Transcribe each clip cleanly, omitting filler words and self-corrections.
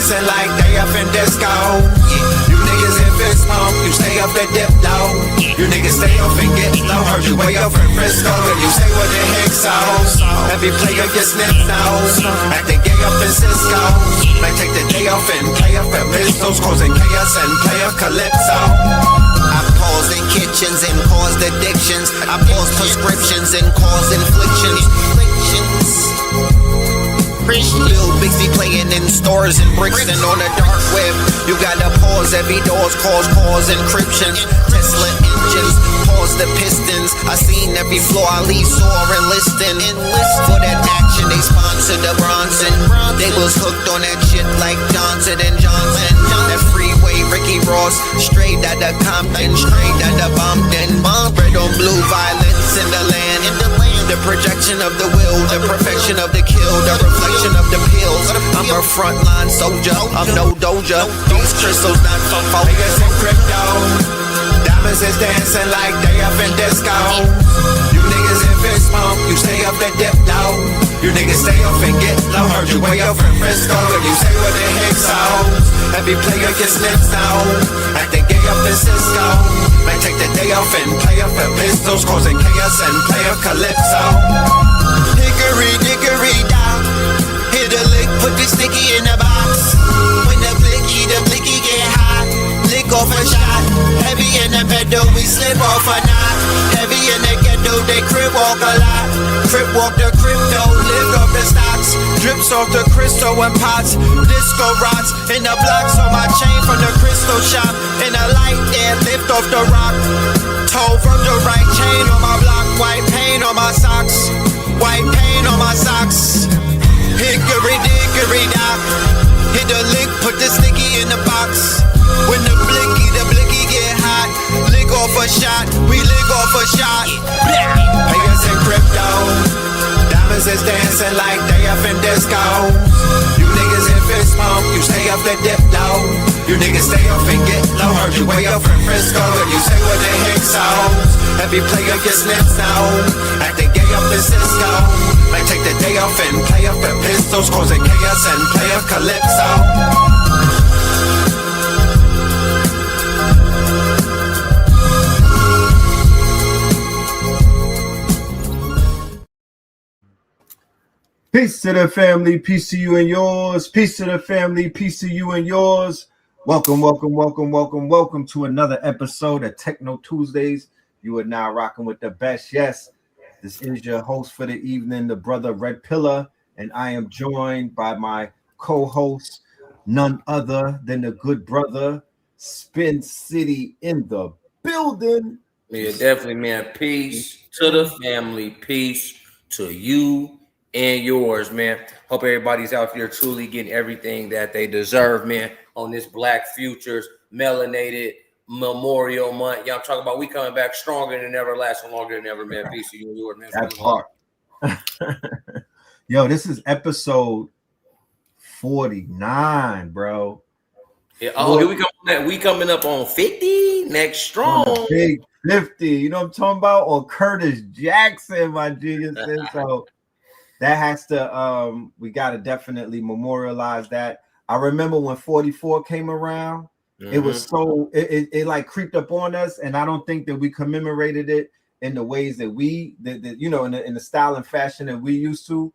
dancing like they up in disco. You niggas in fist pump, you stay up the dip low. You niggas stay up and get low. Heard you way up in Frisco, and you say what the heck so. Every player gets snipped nose, acting gay up in Cisco. Might take the day off and play up at Mistos, causing chaos and play up Calypso. I pause in kitchens and caused addictions. I pause prescriptions and cause inflictions. Lil Bixby playing in stores in Brixton on the dark web. You gotta pause every doors, cause encryptions. Tesla engines, pause the pistons. I seen every floor I leave sore enlisting. For that action they sponsored the Bronson. They was hooked on that shit like Johnson and Johnson. That freeway Ricky Ross, straight out of Compton, straight out of Bompton. Red on blue violence in the land. The projection of the will, the perfection of the kill, the reflection of the pills. I'm a frontline soldier, I'm no doja. These crystals not for focus and crypto. Diamonds is dancing like they up in disco. You niggas in fist pump, you stay up that dip low. You niggas stay up and get low. Heard you way up in Frisco, and you say what the heck so. Every player gets snipped now, acting gay up in Cisco. Might take the day off and play up at Mistos, causing chaos and play up Calypso. Hickory dickory down, hit a lick, put the sticky in the box. When the blicky get hot, lick off a shot. Heavy in the pedal, we slip off a knot. Heavy in the ghetto, they crib walk a lot. Crib walk the crypto, lift off the stocks. Drips off the crystal and pots. Disco rods in the blocks on my chain from the crystal shop. In the light there, lift off the rock. Toe from the right chain on my block. White paint on my socks. White paint on my socks. Hickory dickory dock. Hit the lick, put the sticky in the box. When the blicky get hot, lick off a shot, we lick off a shot. Players in crypto, diamonds is dancing like they up in disco. You niggas in fist pump, you stay up the dip low. You niggas stay up and get low. Heard you way up in Frisco, and you say what the heck so. Every player gets snipped now, acting gay up in Cisco. Might take the day off and play up at Pistols, causing chaos and play up Calypso. Peace to the family, peace to you and yours. Peace to the family, peace to you and yours. Welcome to another episode of Techno Tuesdays. You are now rocking with the best. Yes, this is your host for the evening, the brother Red Pillar, and I am joined by my co-host, none other than the good brother Spin City in the building. Yeah, definitely, man. Peace to the family, peace to you and yours, man. Hope everybody's out here truly getting everything that they deserve, man, on this Black Futures Melanated Memorial Month. Y'all talking about we coming back stronger than ever, lasting longer than ever, man. Peace to you and yours, man. That part. Yo, this is episode 49, bro. Yeah, here we come. We coming up on 50 next strong. Big 50. You know what I'm talking about? On Curtis Jackson, my genius. So that has to we got to definitely memorialize that. I remember when 44 came around, it was so it like creeped up on us, and I don't think that we commemorated it in the ways that we you know, in the style and fashion that we used to.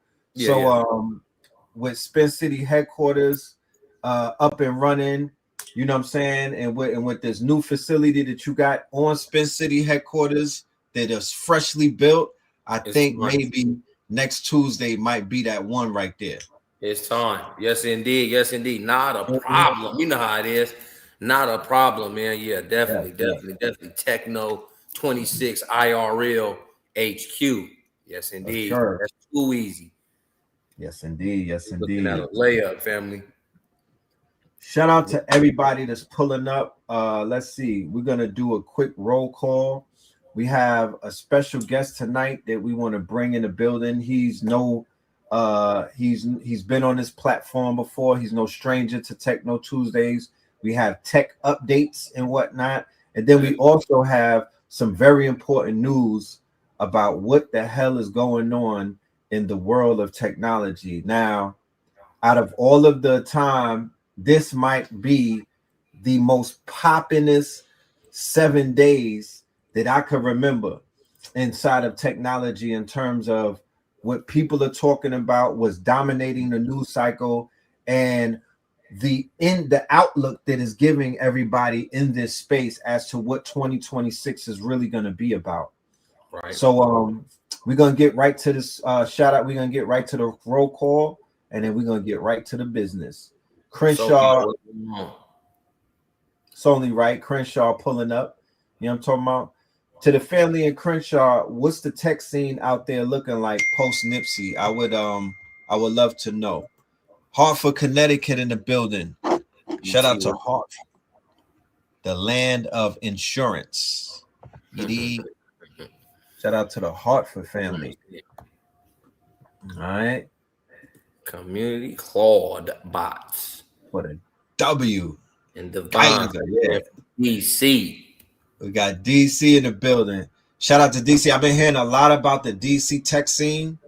With Spin City headquarters up and running, you know what I'm saying, and with this new facility that you got on Spin City headquarters that is freshly built, I think maybe next Tuesday might be that one right there. It's time. Yes, indeed. Yes, indeed. Not a problem. You know how it is. Not a problem, man. Yeah, definitely. Techno 26 IRL HQ. Yes, indeed. Sure. That's too easy. Yes, indeed. Looking at a layup, family. Shout out to everybody that's pulling up. Let's see. We're gonna do a quick roll call. We have a special guest tonight that we want to bring in the building. He's been on this platform before. He's no stranger to Techno Tuesdays. We have tech updates and whatnot. And then we also have some very important news about what the hell is going on in the world of technology. Now, out of all of the time this might be the most poppinest 7 days that I could remember inside of technology, in terms of what people are talking about, was dominating the news cycle, and the outlook that is giving everybody in this space as to what 2026 is really going to be about. Right. So we're going to get right to this shout out. We're going to get right to the roll call, and then we're going to get right to the business. Crenshaw, it's only right. Crenshaw pulling up. You know what I'm talking about? To the family in Crenshaw, what's the tech scene out there looking like post Nipsey? I would love to know. Hartford, Connecticut in the building. Shout out to Hartford, the land of insurance. Shout out to the Hartford family. All right. Community Claude bots. For the W. And Divine. Yeah. DC. We got DC in the building. Shout out to DC. I've been hearing a lot about the DC tech scene.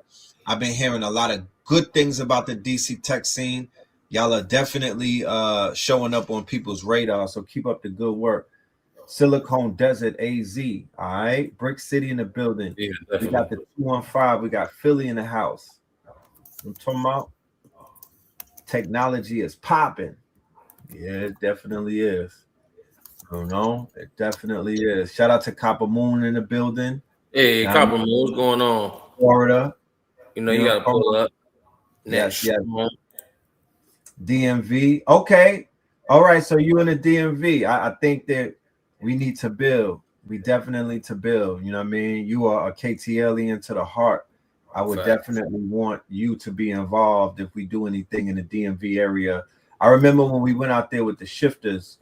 I've been hearing a lot of good things about the DC tech scene. Y'all are definitely showing up on people's radar, so keep up the good work. Silicon Desert AZ. All right. Brick City in the building. Yeah, we got the 215. We got Philly in the house. I'm talking about technology is popping. Yeah, it definitely is. I don't know. It definitely is. Shout out to Copper Moon in the building. Hey, Copper Moon, what's going on? Florida. You know, you got to pull up. Yes. DMV. Okay. All right. So you in the DMV. I think that we need to build. We definitely to build. You know what I mean? You are a KTLian to the heart. I would definitely want you to be involved if we do anything in the DMV area. I remember when we went out there with the shifters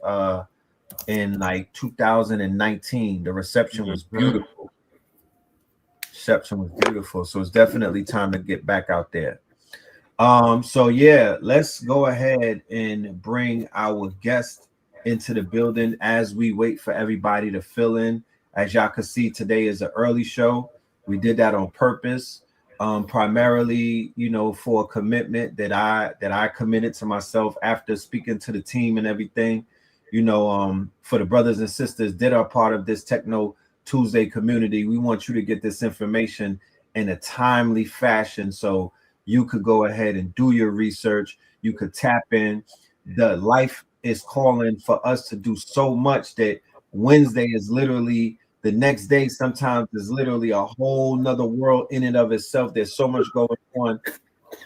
in like 2019, the reception was beautiful. So it's definitely time to get back out there. So yeah, let's go ahead and bring our guest into the building as we wait for everybody to fill in. As y'all can see, today is an early show. We did that on purpose, primarily, you know, for a commitment that I committed to myself after speaking to the team and everything. You know, for the brothers and sisters that are part of this Techno Tuesday community, we want you to get this information in a timely fashion so you could go ahead and do your research. You could tap in. The life is calling for us to do so much that Wednesday is literally the next day. Sometimes is literally a whole nother world in and of itself. There's so much going on.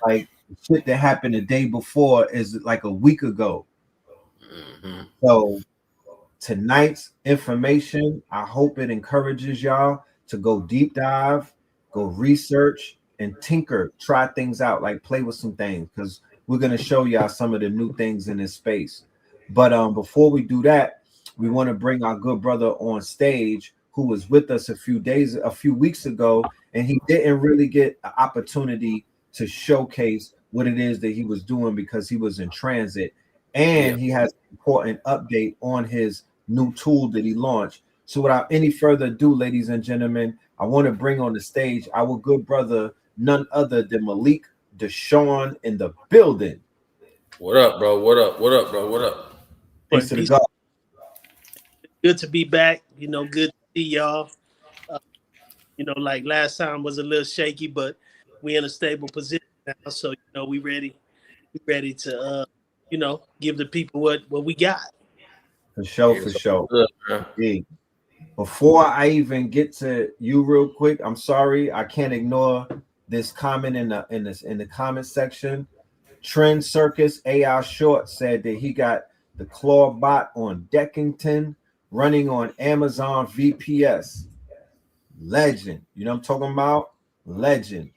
Like shit that happened the day before is like a week ago. So tonight's information, I hope it encourages y'all to go deep dive, go research and tinker, try things out, like play with some things, because we're going to show y'all some of the new things in this space. But before we do that, we want to bring our good brother on stage who was with us a few weeks ago, and he didn't really get an opportunity to showcase what it is that he was doing because he was in transit. And he has an important update on his new tool that he launched. So without any further ado, ladies and gentlemen, I want to bring on the stage our good brother, none other than Malik Deshawn in the building. What up, bro? What up? What up, bro? What up? Peace to the God. Good to be back. You know, good to see y'all. You know, like last time was a little shaky, but we in a stable position now. So, you know, we ready to you know, give the people what we got. For sure. Yeah. Before I even get to you real quick, I'm sorry, I can't ignore this comment in the comment section. Trend Circus AI Short said that he got the Claw bot on Deckington running on Amazon VPS. Legend. You know what I'm talking about? Legend.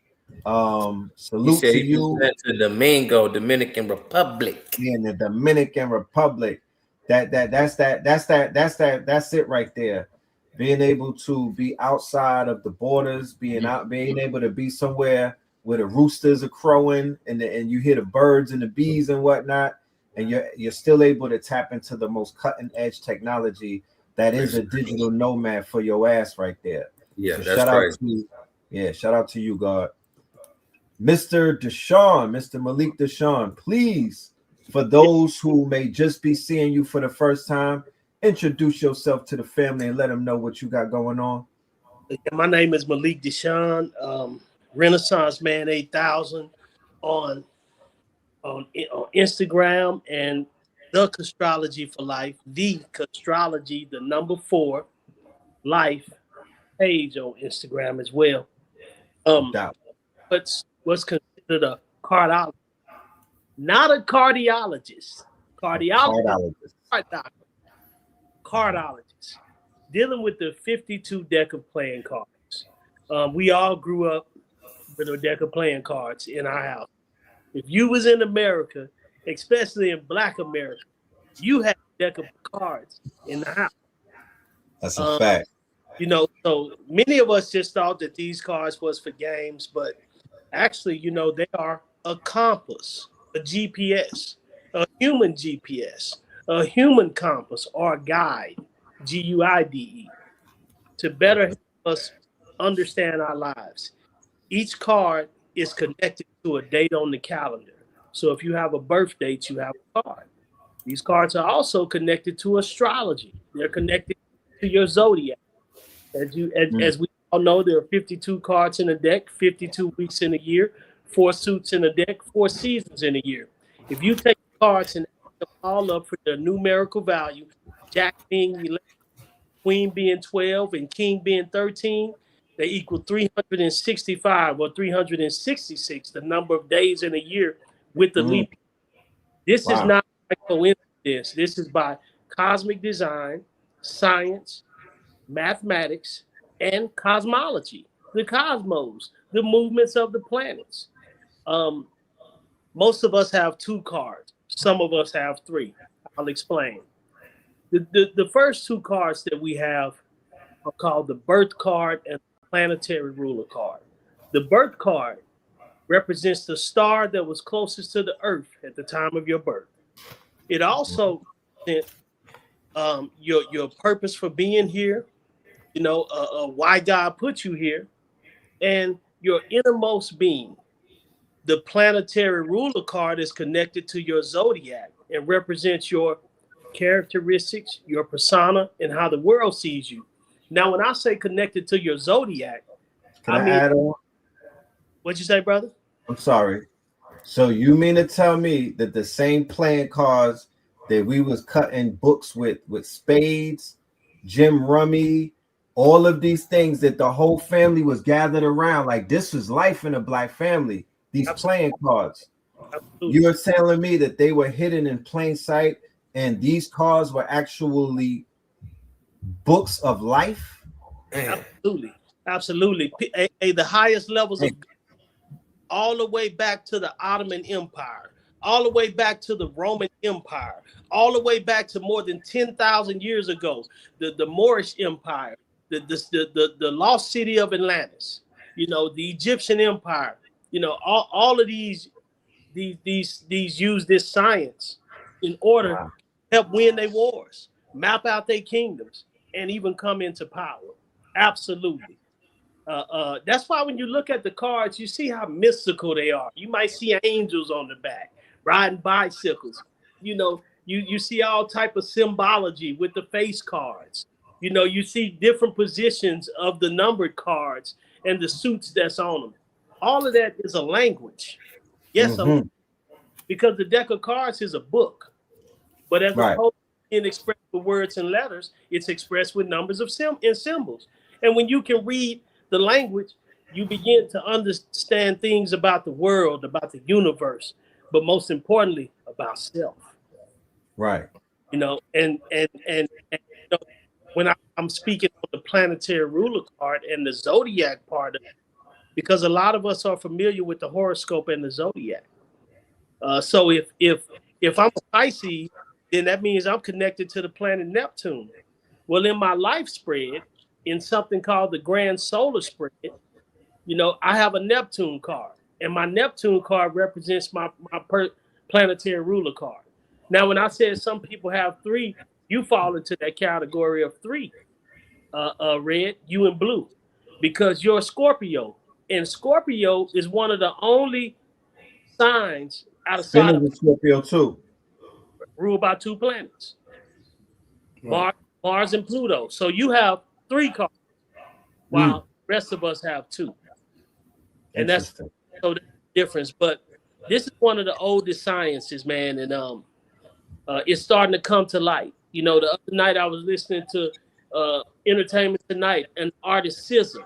Salute to you. To Domingo, Dominican Republic. Yeah, in the Dominican Republic. That's it right there. Being able to be outside of the borders, being able to be somewhere where the roosters are crowing and you hear the birds and the bees and whatnot, and you're still able to tap into the most cutting edge technology that is a digital nomad for your ass right there. Yeah, so that's crazy. Shout out to you, God. Mr. Deshawn, Mr. Malik Deshawn, please for those who may just be seeing you for the first time, introduce yourself to the family and let them know what you got going on. My name is Malik Deshawn, Renaissance Man 8000 on Instagram, and the Castrology for Life, the Castrology, the number 4 life page on Instagram as well. What's considered a cardiologist, not a cardiologist. Cardologist, dealing with the 52 deck of playing cards. We all grew up with a deck of playing cards in our house. If you was in America, especially in Black America, you had a deck of cards in the house. That's a fact. You know, so many of us just thought that these cards was for games, but actually, you know, they are a compass, a GPS, a human GPS, a human compass, or a guide, GUIDE, to better help us understand our lives. Each card is connected to a date on the calendar. So if you have a birth date, you have a card. These cards are also connected to astrology. They're connected to your zodiac. As we all know, there are 52 cards in a deck, 52 weeks in a year, 4 suits in a deck, 4 seasons in a year. If you take the cards and add them all up for their numerical value, Jack being 11, Queen being 12, and King being 13, they equal 365 or 366, the number of days in a year with the leap year. This is not by coincidence. This is by cosmic design, science, mathematics, and cosmology, the cosmos, the movements of the planets. Most of us have 2 cards. Some of us have 3. I'll explain. The first 2 cards that we have are called the birth card and the planetary ruler card. The birth card represents the star that was closest to the earth at the time of your birth. It also represents your purpose for being here, you know, why God put you here, and your innermost being. The planetary ruler card is connected to your zodiac and represents your characteristics, your persona, and how the world sees you. Now, when I say connected to your zodiac, I mean, add on? What'd you say, brother? I'm sorry. So you mean to tell me that the same playing cards that we was cutting books with spades, Jim Rummy, all of these things that the whole family was gathered around, like this was life in a Black family, these playing cards. Absolutely. You're telling me that they were hidden in plain sight and these cards were actually books of life? Absolutely. The highest levels of all the way back to the Ottoman Empire, all the way back to the Roman Empire, all the way back to more than 10,000 years ago, the Moorish Empire, the lost city of Atlantis, you know, the Egyptian Empire, you know, all of these use this science in order to help win their wars, map out their kingdoms, and even come into power. Absolutely. That's why when you look at the cards, you see how mystical they are. You might see angels on the back, riding bicycles. You know, you see all type of symbology with the face cards. You know, you see different positions of the numbered cards and the suits that's on them. All of that is a language. Yes, because the deck of cards is a book. But as opposed to being expressed with words and letters, it's expressed with numbers of symbols. And when you can read the language, you begin to understand things about the world, about the universe, but most importantly, about self. Right. You know, and you know, when I'm speaking on the planetary ruler card and the zodiac part of it, because a lot of us are familiar with the horoscope and the zodiac. So if I'm a Pisces, then that means I'm connected to the planet Neptune. Well, in my life spread, in something called the grand solar spread, you know, I have a Neptune card, and my Neptune card represents my planetary ruler card. Now, when I said some people have 3, you fall into that category of 3, red, you and blue, because you're a Scorpio, and Scorpio is one of the only signs outside of Scorpio too. ruled by 2 planets, Right. Mars and Pluto. So you have 3 cards, while the rest of us have 2. And that's Interesting. so the difference. But this is one of the oldest sciences, man, and it's starting to come to light. You know, the other night I was listening to Entertainment Tonight, and artist SZA.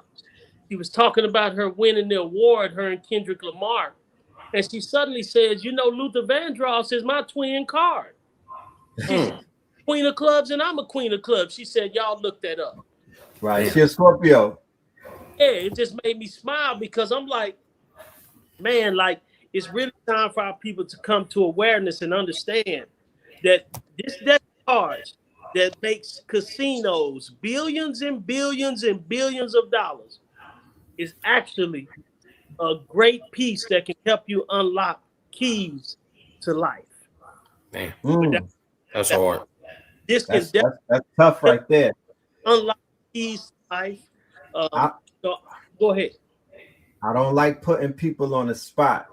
She was talking about her winning the award, her and Kendrick Lamar, and she suddenly says, "You know, Luther Vandross is my twin card." She's queen of clubs, and I'm a queen of clubs. She said, "Y'all look that up." Right. She a Scorpio. Yeah, it just made me smile because I'm like, man, like it's really time for our people to come to awareness and understand that this deck of cards that makes casinos billions and billions and billions of dollars is actually a great piece that can help you unlock keys to life. Man, That's hard. This can That's tough right there. unlock keys to life. So go ahead. I don't like putting people on the spot,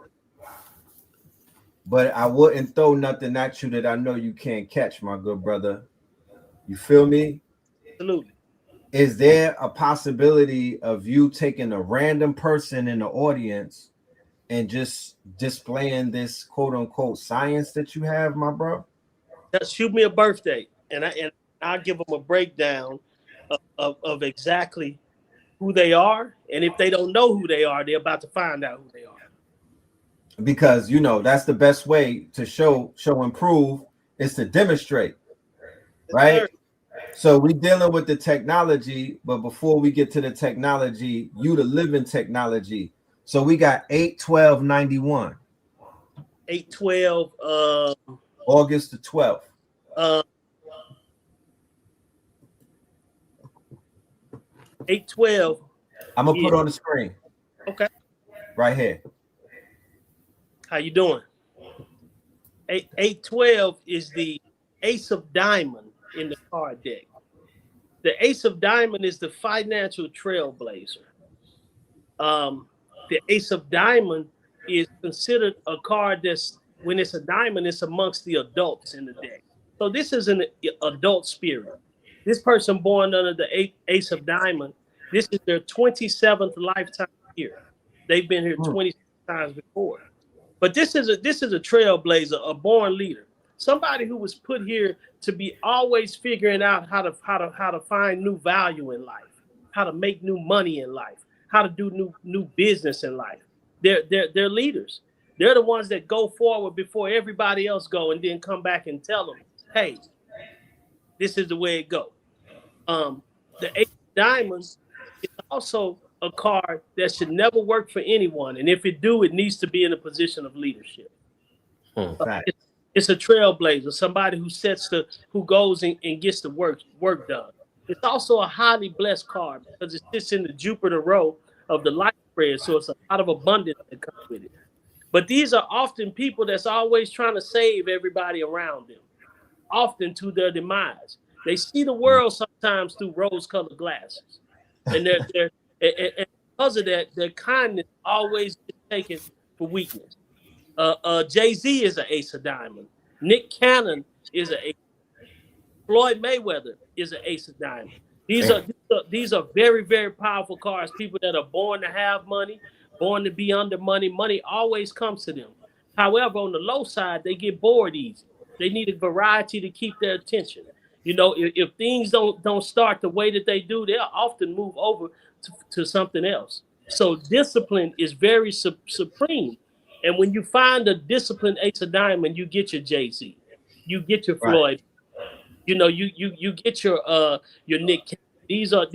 but I wouldn't throw nothing at you that I know you can't catch, my good brother. You feel me? Absolutely. Is there a possibility of you taking a random person in the audience and just displaying this quote unquote science that you have, my bro? Shoot me a birthday, and I'll give them a breakdown of exactly who they are, and if they don't know who they are, they're about to find out who they are. Because you know that's the best way to show and prove is to demonstrate, right? Sir. So we dealing with the technology, but before we get to the technology, you the living technology. So we got 8/12/91. 8/12. August the 12th. 8/12. I'm gonna put on the screen. Okay. Right here. How you doing? 8/12 is the Ace of Diamond in the card deck. The Ace of Diamond is the financial trailblazer. The Ace of Diamond is considered a card that's, when it's a diamond, it's amongst the adults in the deck. So this is an adult spirit. This person born under the Ace of Diamond, this is their 27th lifetime here. They've been here 26 times before. But this is a trailblazer, a born leader, somebody who was put here to be always figuring out how to find new value in life, how to make new money in life, how to do new business in life. They're leaders. They're the ones that go forward before everybody else go, and then come back and tell them, hey, this is the way it goes. The Eight of Diamonds is also a card that should never work for anyone, and if it do, it needs to be in a position of leadership. It's a trailblazer, somebody who goes and gets the work done. It's also a highly blessed card because it sits in the Jupiter row of the life spread, so it's a lot of abundance that comes with it. But these are often people that's always trying to save everybody around them, often to their demise. They see the world sometimes through rose-colored glasses, and and because of that, their kindness always gets taken for weakness. Jay-Z is an Ace of Diamond. Nick Cannon is an Ace. Floyd Mayweather is an Ace of Diamond. These are very, very powerful cards. People that are born to have money, born to be under money. Money always comes to them. However, on the low side, they get bored easy. They need a variety to keep their attention. You know, if things don't start the way that they do, they'll often move over to something else. So discipline is very supreme. And when you find a disciplined Ace of Diamond, you get your Jay-Z, you get your Floyd, you know, you get your Nick Cannon. These are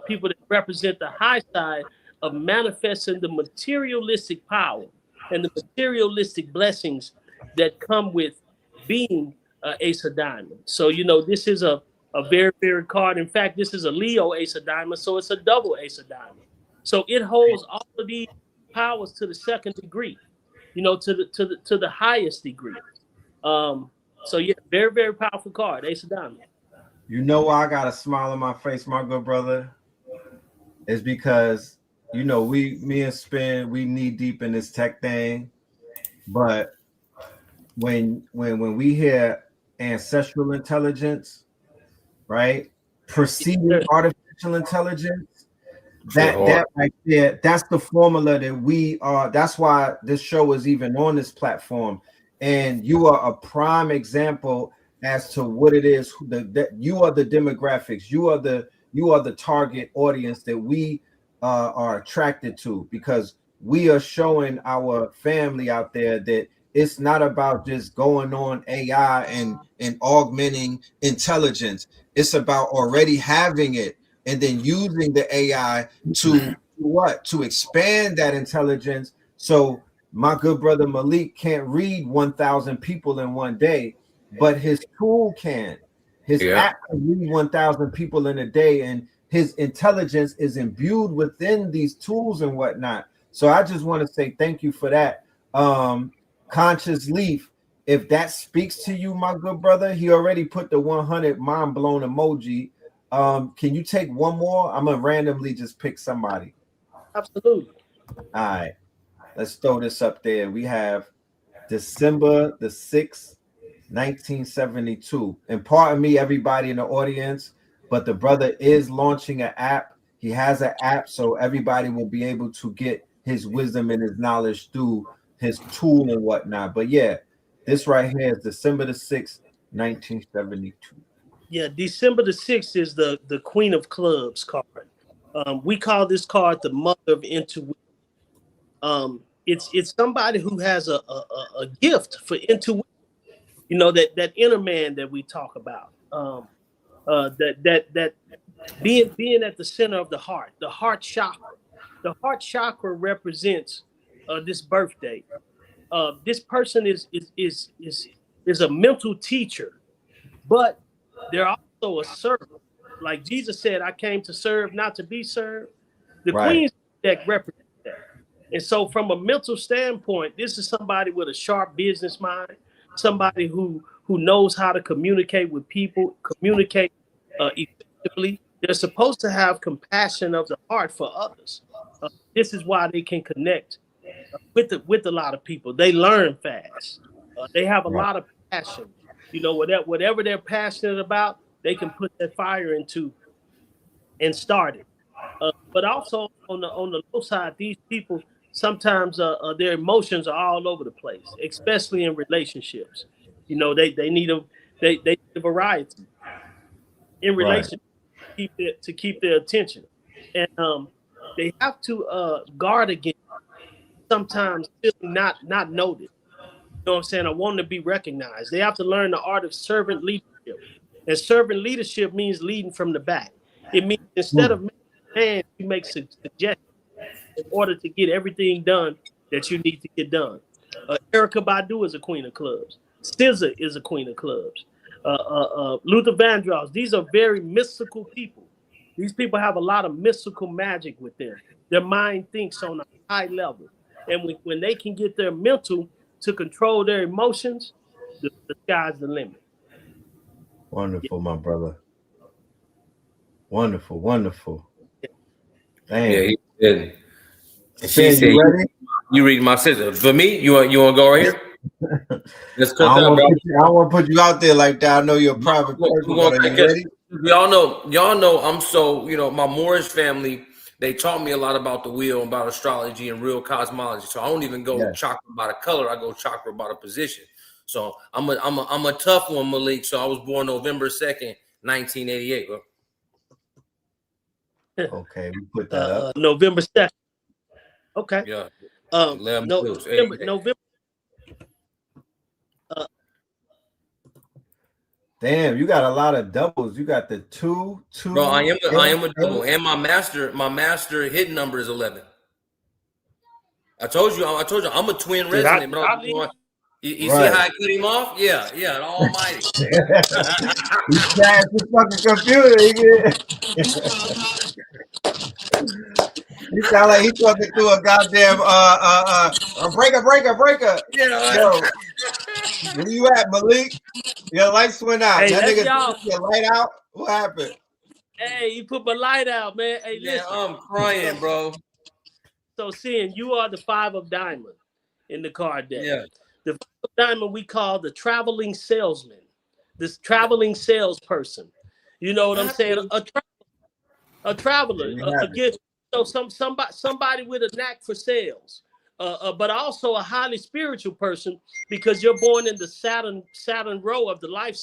people that represent the high side of manifesting the materialistic power and the materialistic blessings that come with being Ace of Diamond. So, you know, this is a very, very card. In fact, this is a Leo Ace of Diamond, so it's a double Ace of Diamond. So it holds all of these powers to the second degree, you know, to the highest degree. So yeah, very, very powerful card, Ace of Diamond. You know why I got a smile on my face, my good brother? Is because, you know, me and Spin, we knee deep in this tech thing. But when we hear ancestral intelligence, right? Preceding artificial intelligence. That right there, that's the formula that we are. That's why this show is even on this platform. And you are a prime example as to what it is. That you are the demographics. You are the target audience that we are attracted to, because we are showing our family out there that it's not about just going on AI and augmenting intelligence. It's about already having it and then using the AI to what? To expand that intelligence. So my good brother Malik can't read 1,000 people in one day, but his tool can. His app can read 1,000 people in a day, and his intelligence is imbued within these tools and whatnot. So I just want to say thank you for that. Conscious Leaf, if that speaks to you, my good brother, he already put the 100 mind blown emoji. Can you take one more? I'm gonna randomly just pick somebody. Absolutely. All right, let's throw this up there. We have December the 6th, 1972. And pardon me, everybody in the audience, but the brother is launching an app. He has an app, so everybody will be able to get his wisdom and his knowledge through his tool and whatnot. But yeah, this right here is December the 6th, 1972. Yeah, December the 6th is the Queen of Clubs card. We call this card the Mother of Intuition. It's somebody who has a gift for intuition. You know, that inner man that we talk about. That being at the center of the heart chakra. The heart chakra represents this birthday. This person is a mental teacher, but they're also a servant. Like Jesus said, I came to serve, not to be served. The Queen's deck represents that. And so from a mental standpoint, this is somebody with a sharp business mind, somebody who knows how to communicate with people, communicate effectively. They're supposed to have compassion of the heart for others. This is why they can connect with a lot of people. They learn fast. They have a lot of passion. You know, whatever they're passionate about, they can put their fire into and start it. But also on the low side, these people sometimes their emotions are all over the place, especially in relationships. You know, they need a variety in relationships to keep their attention, and they have to guard against sometimes feeling not noticed. You know what I'm saying? I want to be recognized. They have to learn the art of servant leadership. And servant leadership means leading from the back. It means instead of making plans, you make suggestions in order to get everything done that you need to get done. Erykah Badu is a queen of clubs. SZA is a queen of clubs. Luther Vandross. These are very mystical people. These people have a lot of mystical magic with them. Their mind thinks on a high level. And when they can get their mental to control their emotions, the sky's the limit. Wonderful, my brother. Wonderful, wonderful. Damn. Yeah, he did. And she said, you ready? You read my sister. For me, you want to go right here? Let's cut I don't want to put you out there like that. I know you're a private person. Are you ready? Y'all know I'm so, you know, my Moorish family, they taught me a lot about the wheel, about astrology and real cosmology. So I don't even go chakra by the color. I go chakra by the position. So I'm a tough one, Malik. So I was born November 2nd, 1988. Bro. Okay, we put that up. November 2nd. Okay. Yeah. November. Damn, you got a lot of doubles. You got the 2. Bro, I am a double, and my master hit number is 11. I told you, I'm a twin resident, bro. You see how I cut him off? Yeah, the Almighty. He crashed his fucking computer. He sound like he talking through a goddamn a breaker. Yo, where you at, Malik? Your lights went out. Hey, that nigga took your light out. What happened? Hey, you put my light out, man. Hey, listen. I'm crying, bro. So, seeing you are the 5 of diamond in the card deck. Yeah. The 5 of diamond we call the traveling salesman. this traveling salesperson. You know what I'm saying? A traveler, a gift. So somebody with a knack for sales, but also a highly spiritual person, because you're born in the Saturn row of the life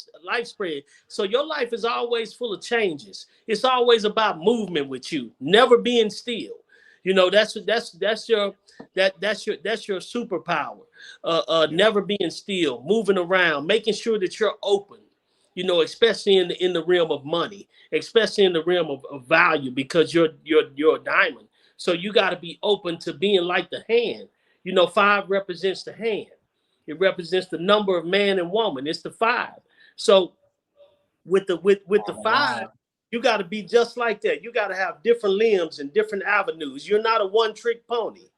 spread. So your life is always full of changes. It's always about movement with you, never being still. You know, that's your superpower. Never being still, moving around, making sure that you're open. You know, especially in the realm of money, especially in the realm of value, because you're a diamond. So you got to be open to being like the hand. You know, 5 represents the hand. It represents the number of man and woman. It's the 5. So with the 5, you got to be just like that. You got to have different limbs and different avenues. You're not a one-trick pony.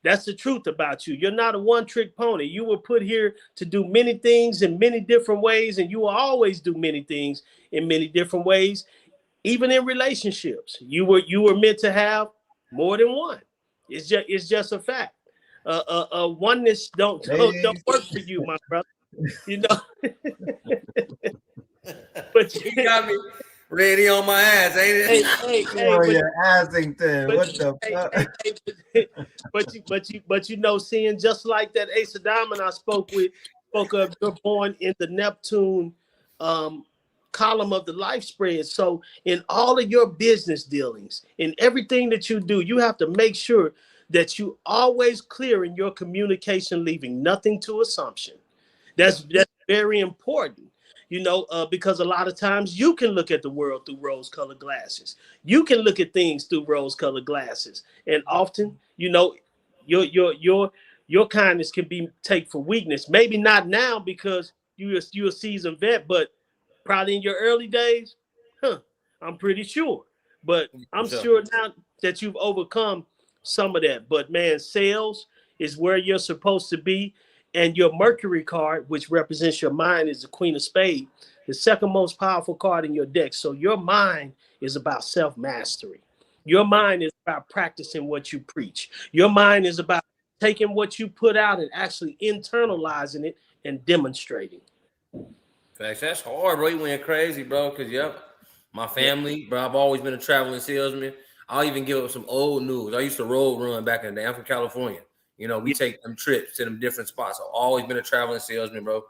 That's the truth about you. You're not a one-trick pony. You were put here to do many things in many different ways, and you will always do many things in many different ways, even in relationships. You were meant to have more than one. It's just a fact. Oneness don't work for you, my brother. You know. But you got me ready on my ass, ain't it? But you know, seeing just like that Ace of Diamond I spoke of, you're born in the Neptune column of the life spread. So in all of your business dealings, in everything that you do, you have to make sure that you always clear in your communication, leaving nothing to assumption. That's very important. You know, because a lot of times you can look at the world through rose-colored glasses. You can look at things through rose-colored glasses, and often, you know, your kindness can be taken for weakness. Maybe not now because you're a seasoned vet, but probably in your early days, I'm pretty sure. But I'm sure now that you've overcome some of that. But man, sales is where you're supposed to be. And your Mercury card, which represents your mind, is the Queen of Spades, the second most powerful card in your deck. So your mind is about self-mastery. Your mind is about practicing what you preach. Your mind is about taking what you put out and actually internalizing it and demonstrating. Facts. That's hard, bro. You went crazy, bro. Because, my family, bro, I've always been a traveling salesman. I'll even give up some old news. I used to road run back in the day. I'm from California. You know, we take them trips to them different spots. I've always been a traveling salesman, bro.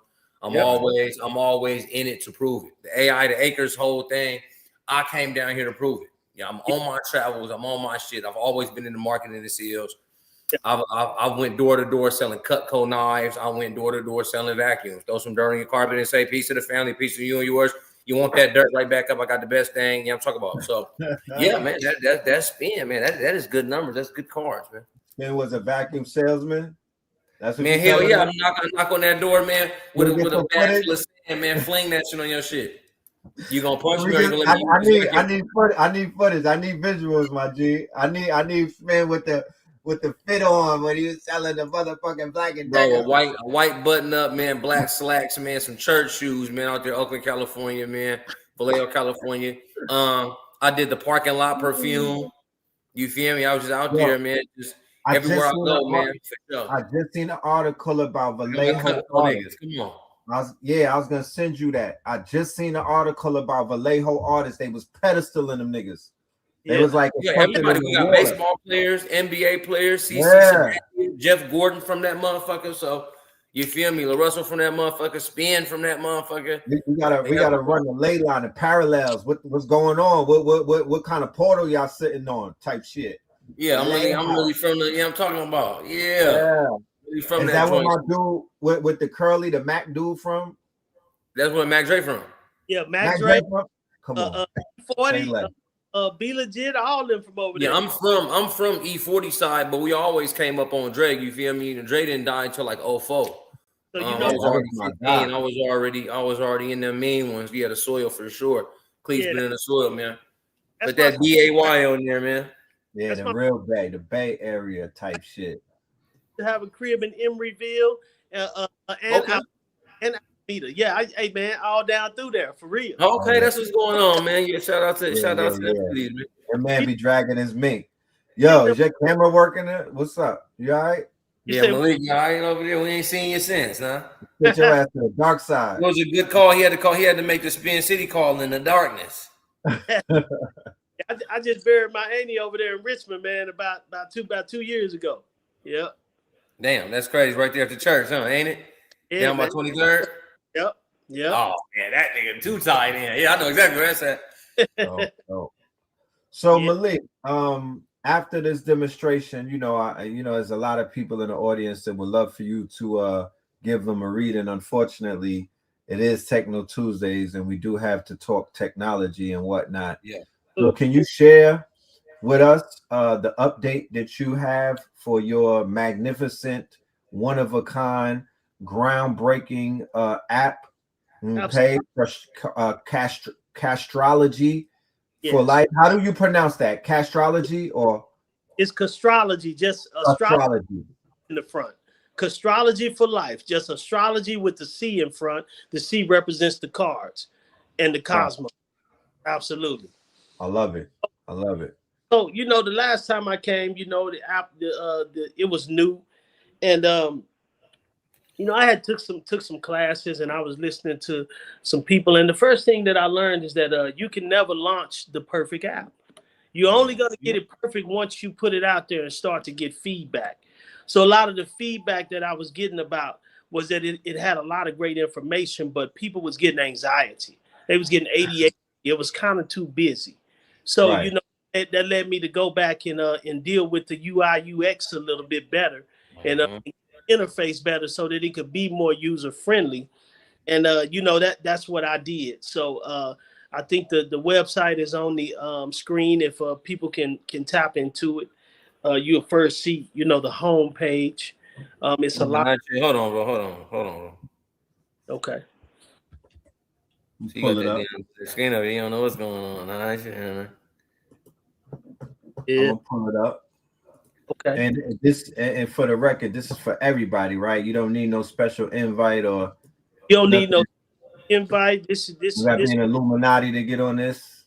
I'm always in it to prove it. The AI, the Acres whole thing, I came down here to prove it. Yeah, I'm on my travels. I'm on my shit. I've always been in the marketing and the sales. I went door to door selling Cutco knives. I went door to door selling vacuums. Throw some dirt on your carpet and say, peace to the family, peace to you and yours. You want that dirt right back up? I got the best thing. Yeah, I'm talking about. So, yeah, man, that's spin, man. That is good numbers. That's good cards, man. Man was a vacuum salesman. That's what, man. Hell yeah, I'm not gonna knock on that door, man. With a bag full of sand, man. Fling that shit on your shit. You gonna punch me? Or you gonna let me I need footage. I need visuals, my G. I need man with the fit on when he was selling the motherfucking Black and Decker. Bro, a white button up, man. Black slacks, man. Some church shoes, man. Out there, Oakland, California, man. Vallejo, California. I did the parking lot perfume. You feel me? I was just out there, man. Just everywhere I go, man. I just seen an article about Vallejo. Niggas. Come on. I was gonna send you that. I just seen an article about Vallejo artists. They was pedestaling them niggas. It was like everybody. We got baseball players, NBA players, Jeff Gordon from that motherfucker. So you feel me? LaRussell from that motherfucker, Spin from that motherfucker. We gotta run the ley line, the parallels. What's going on? What kind of portal y'all sitting on? Type shit. Yeah, I'm really from the. Yeah, I'm talking about. Yeah. Really from Is that what my dude with the curly, the Mac dude from? That's where Mac Dre from. Yeah, Mac Dre. Come on. 40. Be legit, all of them from over there. Yeah, I'm from E40 side, but we always came up on Dre. You feel me? And Dre didn't die until like 04. So you know, I was already 15. I was already in them mean ones. Yeah, the soil for sure. Cleve's been in the soil, man. But that DAY on there, man. Yeah, the real Bay, the Bay Area type shit. To have a crib in Emeryville and Alameda. Yeah, hey man, all down through there for real. Okay, that's what's going on, man. Yeah, shout out to that cities, man. That man be dragging his mink. Yo, is your camera working there? What's up? You all right? You Yeah, say Malik, I ain't over there. We ain't seen you since, huh? Get your ass to the dark It side. was a good call. He had to call. He had to make the Spin City call in the darkness. I just buried my auntie over there in Richmond, man, about 2 years ago. Yeah. Damn, that's crazy. Right there at the church, huh? Ain't it? Yeah, Down by man. 23rd. Yep. Yep. Oh man, that nigga too tight in. Yeah, I know exactly where that's at. So Yeah. Malik, after this demonstration, there's a lot of people in the audience that would love for you to give them a reading. Unfortunately, it is Techno Tuesdays, and we do have to talk technology and whatnot. Yeah. So can you share with us the update that you have for your magnificent, one-of-a-kind, groundbreaking app, okay, for Castrology for Life? How do you pronounce that? Castrology or? It's Castrology, just astrology in the front. Castrology for Life, just astrology with the C in front. The C represents the cards and the cosmos. Wow. Absolutely. I love it. I love it. So, the last time I came, the app, it was new. And, I had took some classes, and I was listening to some people. And the first thing that I learned is that you can never launch the perfect app. You're only going to get it perfect once you put it out there and start to get feedback. So a lot of the feedback that I was getting about was that it had a lot of great information, but people was getting anxiety. They was getting ADHD. It was kind of too busy. So, that led me to go back and deal with the UI UX a little bit better and interface better so that it could be more user friendly. And, that's what I did. So, I think the website is on the screen. If people can tap into it, you'll first see, the home page. It's a lot. Hold on, bro. Okay. So you got that damn screen over there. You don't know what's going on. Yeah. I'm gonna pull it up. Okay. And for the record, this is for everybody, right? You don't need no special invite or. You don't need no invite. This you got to be an Illuminati to get on this.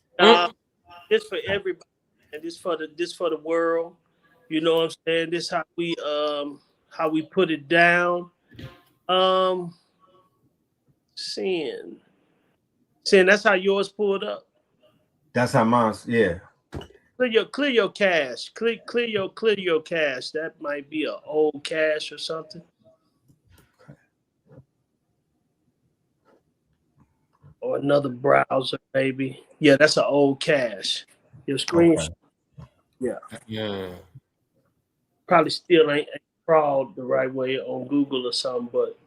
This for everybody, and this for the world. You know what I'm saying? This how we put it down. Seeing that's how yours pulled up. That's how mine's. Yeah. Clear your cache. Clear your cache. That might be an old cache or something. Or another browser, maybe. Yeah, that's an old cache. Your screen. Okay. Yeah. Probably still ain't crawled the right way on Google or something, but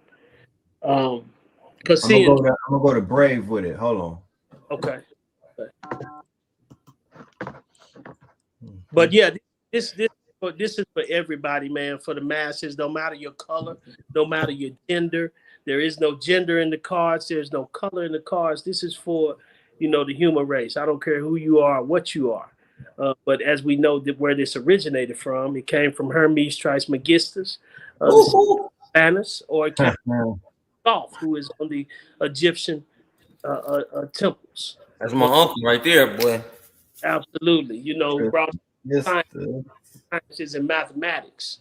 because I'm gonna go to Brave with it. Hold on. Okay. But yeah, this is for everybody, man. For the masses, no matter your color, no matter your gender. There is no gender in the cards. There's no color in the cards. This is for, the human race. I don't care who you are, what you are. But as we know that where this originated from, it came from Hermes Trismegistus, Spanish, or it came from Thoth, who is on the Egyptian temples. That's my uncle right there, boy. Absolutely. Brought sciences and mathematics.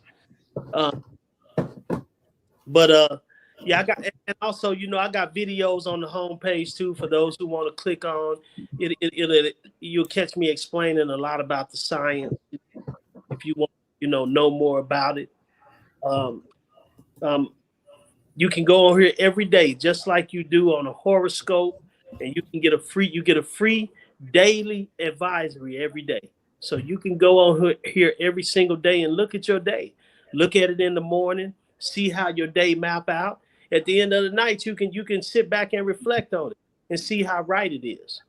Yeah, and also, I got videos on the homepage too for those who want to click on it. You'll catch me explaining a lot about the science if you want, know more about it. You can go on here every day, just like you do on a horoscope, and you get a free daily advisory every day. So you can go on here every single day and look at your day. Look at it in the morning, see how your day map out. At the end of the night, you can sit back and reflect on it and see how right it is.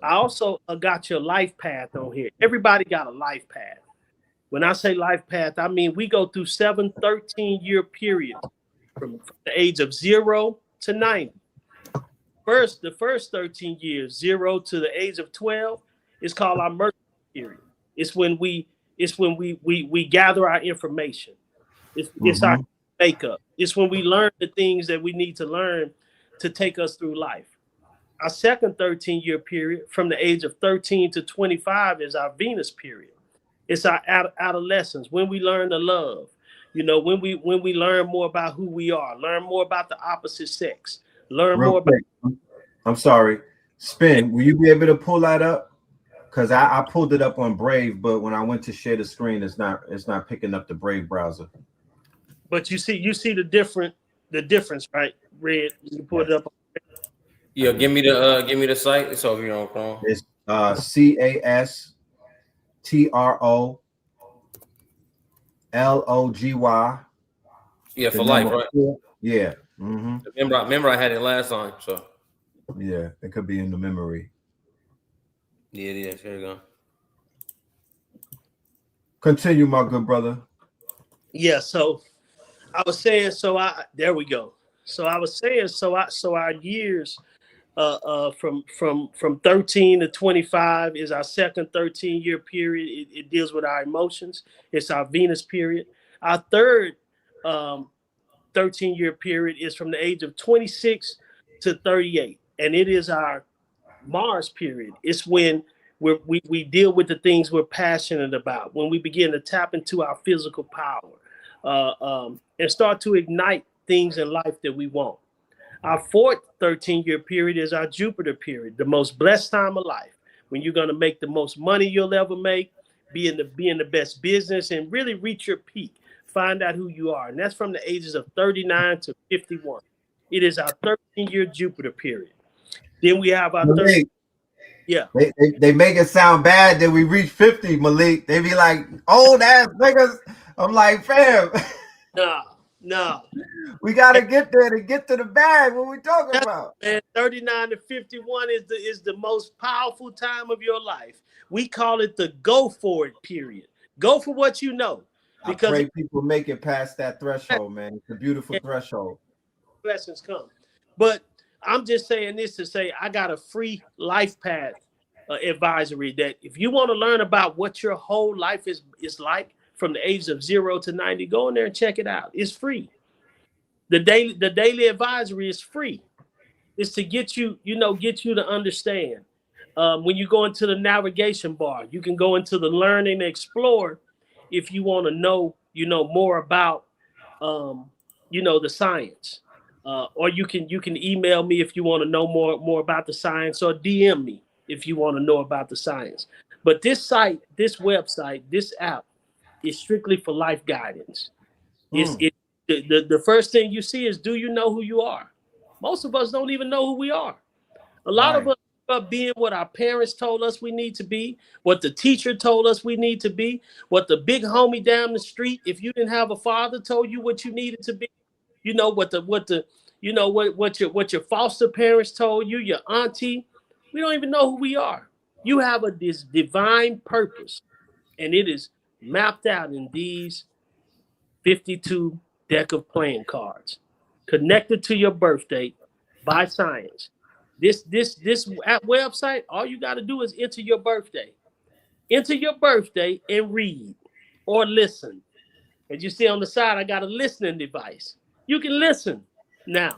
I also got your life path on here. Everybody got a life path. When I say life path, I mean we go through 7 13-year periods from the age of 0 to 90. The first 13 years, 0 to the age of 12, is called our mercy period. It's when we gather our information. It's our makeup. It's when we learn the things that we need to learn to take us through life. Our second 13-year period, from the age of 13 to 25, is our Venus period. It's our adolescence, when we learn to love. You know, when we learn more about who we are, learn more about the opposite sex, learn Real more about. quick, I'm sorry. Spin, will you be able to pull that up? Because I pulled it up on Brave, but when I went to share the screen, it's not picking up the Brave browser. But you see the difference, right? Red, you put it up. Yeah, give me the site. It's over here on Chrome. It's CASTROLOGY. Yeah, for life, right? 4. Yeah. Mm-hmm. Remember I had it last time, so Yeah, it could be in the memory. yeah, it is. Here you go. Continue, my good brother. Yeah, so I was saying, there we go. So I was saying, our years from 13 to 25 is our second 13-year period. It deals with our emotions. It's our Venus period. Our third 13-year period is from the age of 26 to 38, and it is our Mars period. It's when we deal with the things we're passionate about, when we begin to tap into our physical power and start to ignite things in life that we want. Our fourth 13-year period is our Jupiter period, the most blessed time of life, when you're going to make the most money you'll ever make, be in the best business, and really reach your peak. Find out who you are. And that's from the ages of 39 to 51. It is our 13-year Jupiter period. Then we have our Malik, yeah. They make it sound bad that we reach 50, Malik. They be like, old ass niggas. I'm like, fam. No. We gotta get there to get to the bag. What we talking about? Man, 39 to 51 is the most powerful time of your life. We call it the go for it period. Go for what you know. Because I pray people make it past that threshold, man. It's a beautiful threshold. Blessings come. But I'm just saying this to say I got a free life path advisory that if you want to learn about what your whole life is like from the age of 0 to 90, go in there and check it out. It's free. The daily advisory is free. It's to get you to understand. When you go into the navigation bar, you can go into the learn and explore if you want to know, more about, the science. Or you can email me if you want to know more about the science, or DM me if you want to know about the science. But this site, this website, this app is strictly for life guidance. The first thing you see is, do you know who you are? Most of us don't even know who we are. A lot of us are being what our parents told us we need to be, what the teacher told us we need to be, what the big homie down the street, if you didn't have a father, told you what you needed to be. What your foster parents told you, your auntie. We don't even know who we are. You have this divine purpose, and it is mapped out in these 52 deck of playing cards connected to your birth date by science. This website, all you got to do is enter your birthday. Enter your birthday and read or listen. As you see on the side, I got a listening device. You can listen now.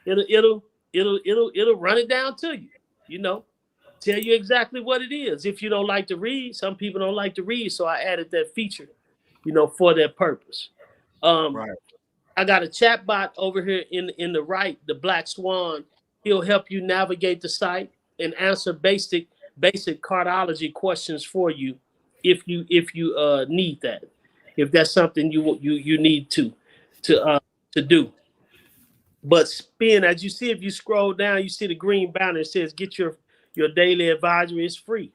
It'll run it down to you. Tell you exactly what it is. If you don't like to read, some people don't like to read, so I added that feature, for that purpose. Right. I got a chat bot over here in the right, the Black Swan. He'll help you navigate the site and answer basic cardiology questions for you if you need that. If that's something you need to do. But Spin, as you see, if you scroll down, you see the green banner. It says get your daily advisory. It's free.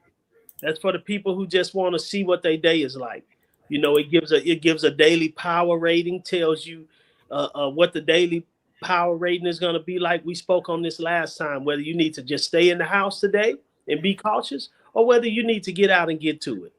That's for the people who just want to see what their day is like. It gives a daily power rating, tells you what the daily power rating is going to be like. We spoke on this last time, whether you need to just stay in the house today and be cautious, or whether you need to get out and get to it.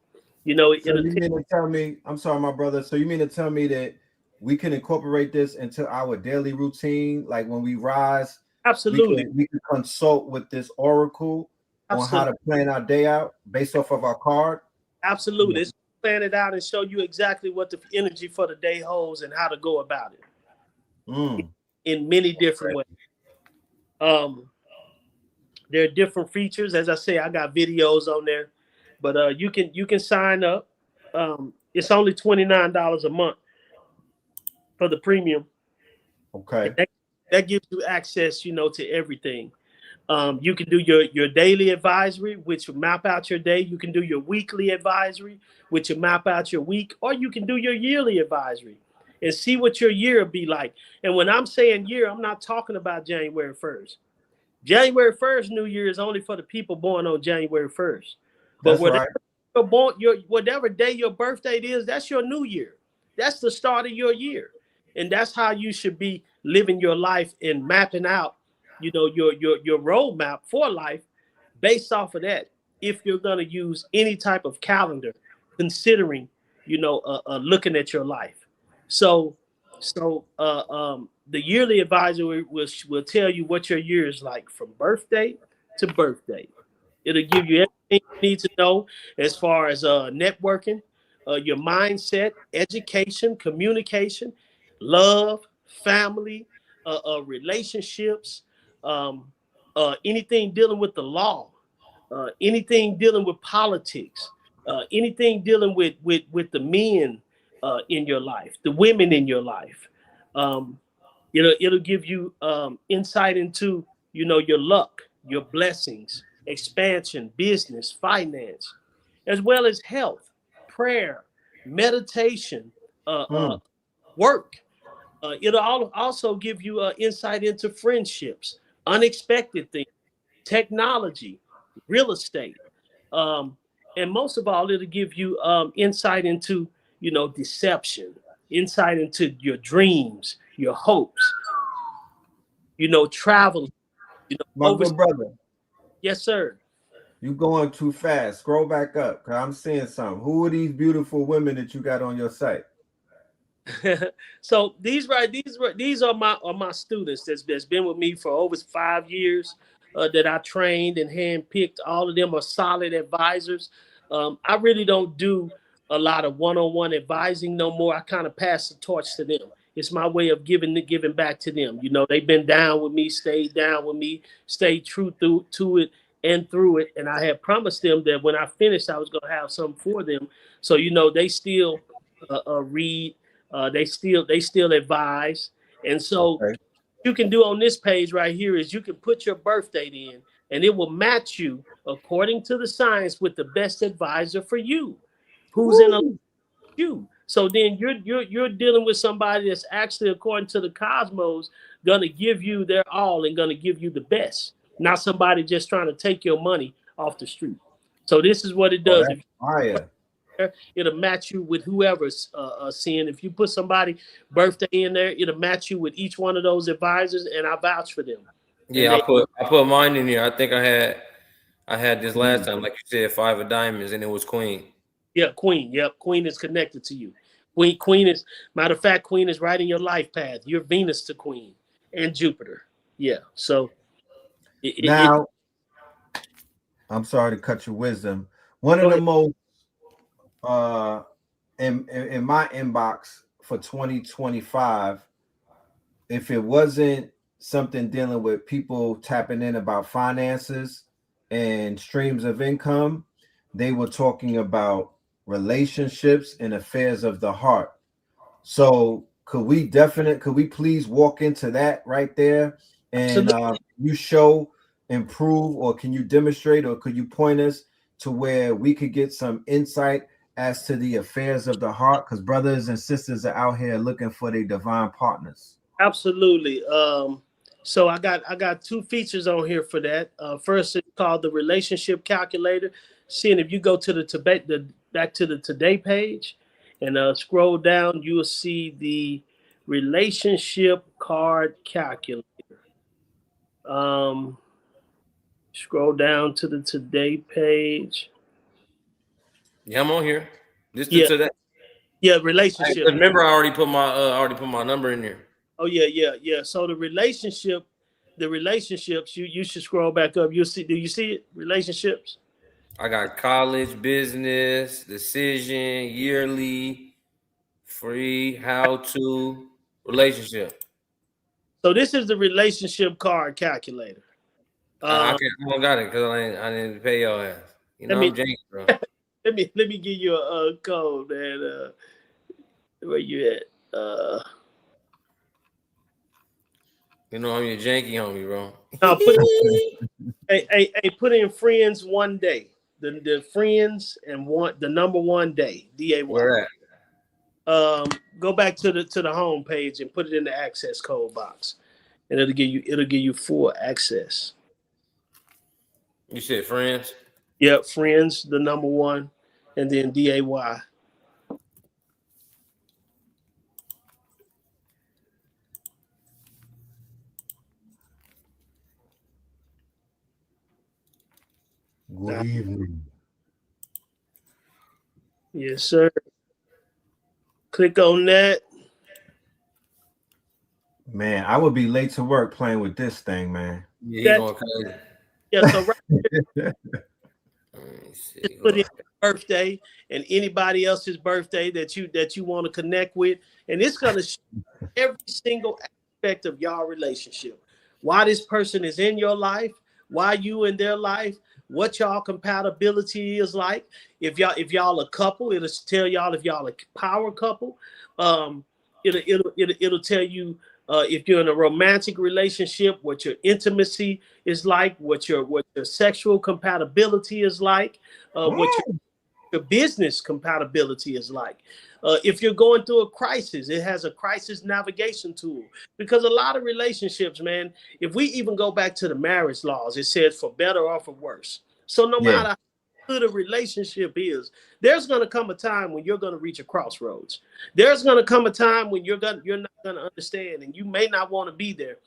So you mean to tell me, I'm sorry, my brother. So you mean to tell me that we can incorporate this into our daily routine, like when we rise? Absolutely. We can consult with this oracle on how to plan our day out based off of our card. Absolutely. It's plan it out and show you exactly what the energy for the day holds and how to go about it in many different ways. There are different features. As I say, I got videos on there, but you can sign up. It's only $29 a month. for the premium. Okay. That gives you access, to everything. You can do your daily advisory, which will map out your day. You can do your weekly advisory, which will map out your week, or you can do your yearly advisory and see what your year will be like. And when I'm saying year, I'm not talking about January 1st. January 1st, New Year is only for the people born on January 1st. But That's whatever right. you're born, whatever day your birthday is, that's your new year. That's the start of your year. And that's how you should be living your life and mapping out, your roadmap for life based off of that. If you're going to use any type of calendar, considering, looking at your life. So the yearly advisory will tell you what your year is like from birthday to birthday. It'll give you everything you need to know as far as networking, your mindset, education, communication, love, family, relationships, anything dealing with the law, anything dealing with politics, anything dealing with the men in your life, the women in your life. It'll give you insight into your luck, your blessings, expansion, business, finance, as well as health, prayer, meditation, work. It'll also give you insight into friendships, unexpected things, technology, real estate, and most of all, it'll give you insight into deception, insight into your dreams, your hopes, travel, My over. good brother, Yes, sir. you going too fast. Scroll back up, cause I'm seeing something. Who are these beautiful women that you got on your site? So these are my students that's been with me for over 5 years, that I trained and handpicked. All of them are solid advisors. I really don't do a lot of one-on-one advising no more. I kind of pass the torch to them. It's my way of giving back to them. They've been down with me, stayed down with me, stayed true to it and through it. And I had promised them that when I finished, I was going to have something for them. So they still read. They still advise. And so Okay. you can do on this page right here is you can put your birth date in, and it will match you according to the science with the best advisor for you, who's in a you. So then you're dealing with somebody that's actually, according to the cosmos, gonna give you their all and gonna give you the best, not somebody just trying to take your money off the street. So this is what it Oh, does. that's fire. It'll match you with whoever's seeing. If you put somebody birthday in there, it'll match you with each one of those advisors, and I vouch for them. Yeah, I put mine in here. I think I had this last time, like you said, 5 of diamonds, and it was queen. Yeah, Queen. Yep, Queen is connected to you. Queen is, matter of fact, Queen is right in your life path. You're Venus to Queen and Jupiter. Yeah. So Now, I'm sorry to cut your wisdom. One go of the ahead. most in my inbox for 2025, if it wasn't something dealing with people tapping in about finances and streams of income, they were talking about relationships and affairs of the heart. So could we please walk into that right there and Absolutely. you show, improve, or can you demonstrate, or could you point us to where we could get some insight as to the affairs of the heart? Because brothers and sisters are out here looking for their divine partners. Absolutely. So I got 2 features on here for that. First, it's called the relationship calculator. Seeing if you go to back to the today page and scroll down, you will see the relationship card calculator. Scroll down to the today page. Yeah, I'm on here. This Yeah, to that. yeah, relationship. Remember, I already put my number in there. Oh yeah. So the relationships, you should scroll back up. You'll see. Do you see it? Relationships. I got college, business, decision, yearly, free, how to, relationship. So this is the relationship card calculator. I don't got it because I didn't pay your ass. Let me I'm janky, bro. let me give you a code, man. Where you at? You know I'm your janky homie, bro. No, put in friends one day. The friends and the number one day. DAY. Where at? Go back to the home page and put it in the access code box, and it'll give you full access. You said friends? Yep, friends, the number one, and then DAY. Good evening. Yes, sir. Click on that. Man, I would be late to work playing with this thing, man. Yeah, he going crazy. Yeah, so right here, just put in your birthday and anybody else's birthday that you want to connect with, and it's gonna show every single aspect of your relationship. Why this person is in your life, why you in their life, what y'all compatibility is like. If y'all a couple, it'll tell y'all if y'all a power couple. It'll tell you if you're in a romantic relationship, what your intimacy is like, what your sexual compatibility is like, what your business compatibility is like. If you're going through a crisis, it has a crisis navigation tool. Because a lot of relationships, man, if we even go back to the marriage laws, it says for better or for worse. So no matter how good a relationship is, there's going to come a time when you're going to reach a crossroads. There's going to come a time when you're not going to understand, and you may not want to be there.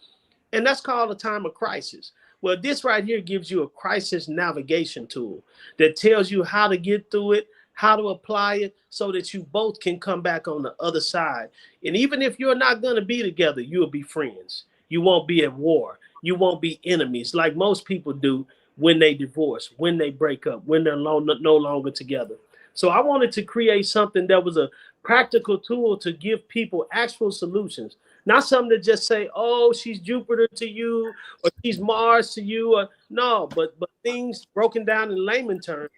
And that's called a time of crisis. Well, this right here gives you a crisis navigation tool that tells you how to get through it, how to apply it, so that you both can come back on the other side. And even if you're not going to be together, you'll be friends. You won't be at war. You won't be enemies like most people do when they divorce, when they break up, when they're no longer together. So I wanted to create something that was a practical tool to give people actual solutions. Not something to just say, oh, she's Jupiter to you, or she's Mars to you. Or no, but things broken down in layman terms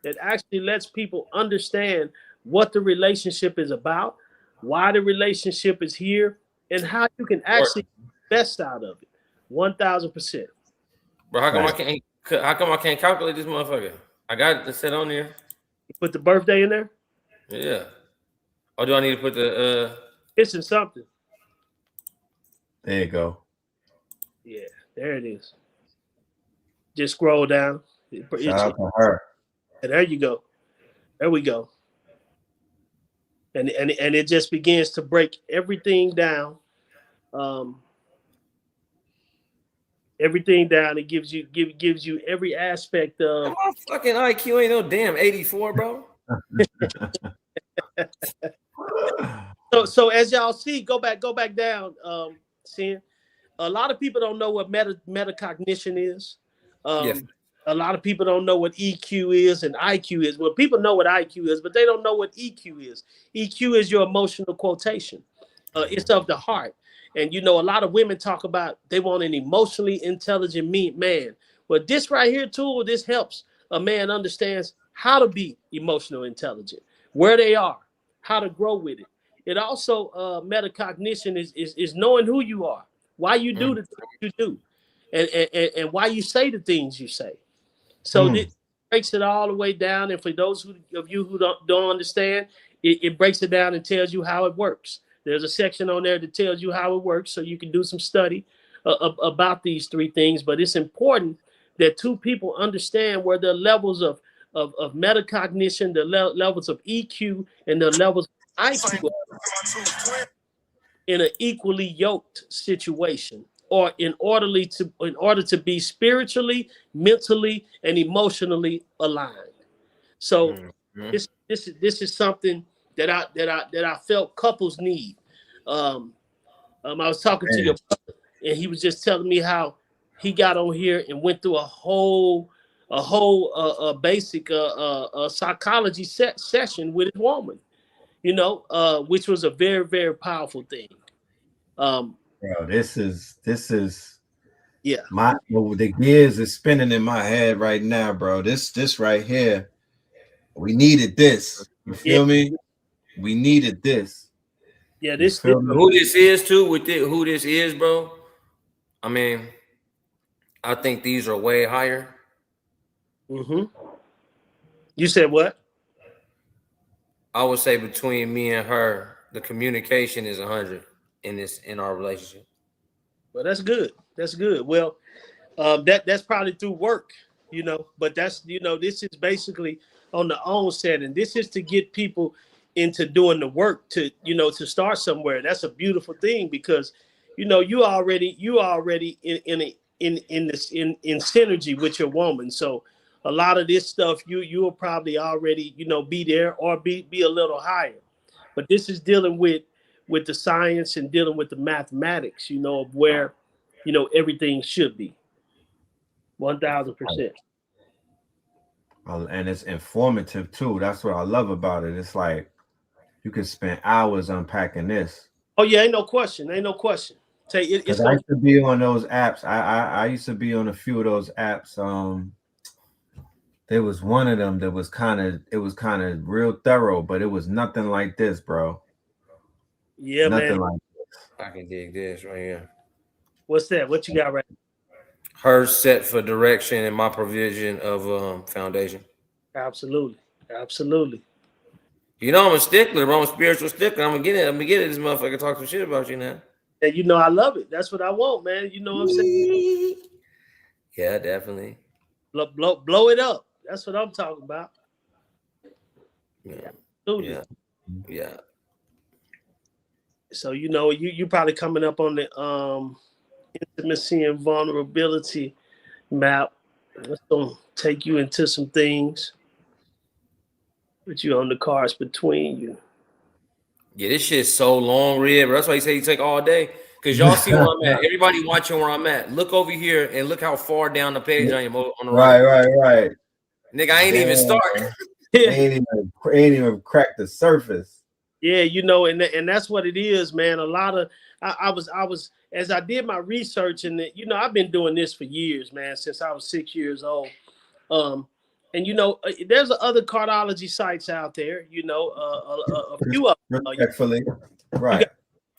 that actually lets people understand what the relationship is about, why the relationship is here, and how you can actually get the best out of it. 1,000%. Bro, how come I can't calculate this motherfucker? I got it set on there. You put the birthday in there? Yeah. Or do I need to put the It's in something. There you go. Yeah, there it is. Just scroll down. Shout out to her. There you go. There we go. And it just begins to break everything down. Everything down. It gives you every aspect of. My fucking IQ ain't no damn 84, bro. So as y'all see, go back down. Seeing a lot of people don't know what metacognition is. Yes. A lot of people don't know what EQ is and IQ is. Well, people know what IQ is, but they don't know what EQ is. EQ is your emotional quotation. It's of the heart. And, you know, a lot of women talk about they want an emotionally intelligent man. Well, this right here, tool, this helps a man understands how to be emotional intelligent, where they are, how to grow with it. It also, metacognition is knowing who you are, why you do the things you do, and why you say the things you say. So this breaks it all the way down. And for those of you who don't understand, it breaks it down and tells you how it works. There's a section on there that tells you how it works, so you can do some study about these three things. But it's important that two people understand where the levels of metacognition, the levels of EQ, and the levels of IQ in an equally yoked situation, or in order to be spiritually, mentally, and emotionally aligned. So this is something that I felt couples need. I was talking to your brother, and he was just telling me how he got on here and went through a whole basic psychology session with his woman, you know, which was a very, very powerful thing. Bro, this is yeah. The gears is spinning in my head right now, bro. This right here, we needed this. You feel me? We needed this. Yeah, who this is too with it, who this is, bro. I mean, I think these are way higher. Mm-hmm. You said what? I would say between me and her, the communication is 100 in our relationship. Well, that's good. That's good. Well, that's probably through work, but that's, this is basically on the own setting. This is to get people into doing the work to start somewhere. That's a beautiful thing because, you already in synergy with your woman. So a lot of this stuff, you will probably already, be there or be a little higher. But this is dealing with the science and dealing with the mathematics, of where, everything should be. 1000%. And it's informative too. That's what I love about it. It's like you could spend hours unpacking this. Oh yeah, ain't no question. It's I used to be on those apps. I used to be on a few of those apps. There was one of them that was kind of real thorough, but it was nothing like this, bro. Yeah, nothing man. Like this. I can dig this right here. What's that? What you got right now? Her set for direction and my provision of foundation. Absolutely. You know I'm a stickler, bro. I'm a spiritual stickler. I'm gonna get it. This motherfucker talk some shit about you now. And I love it. That's what I want, man. You know what I'm saying? Yeah, definitely. Blow it up. That's what I'm talking about. Yeah. Absolutely. Yeah. So you probably coming up on the intimacy and vulnerability map. That's gonna take you into some things. Put you on the cards between you. Yeah, this shit's so long, Red. But that's why you say you take all day. Because y'all see where I'm at. Everybody watching where I'm at. Look over here and look how far down the page I am on the right. Right. Nigga, I ain't even started. ain't even cracked the surface. Yeah, and that's what it is, man. A lot of I was as I did my research, and I've been doing this for years, man, since I was 6 years old. And there's other cardology sites out there. A few of them. Respectfully, right.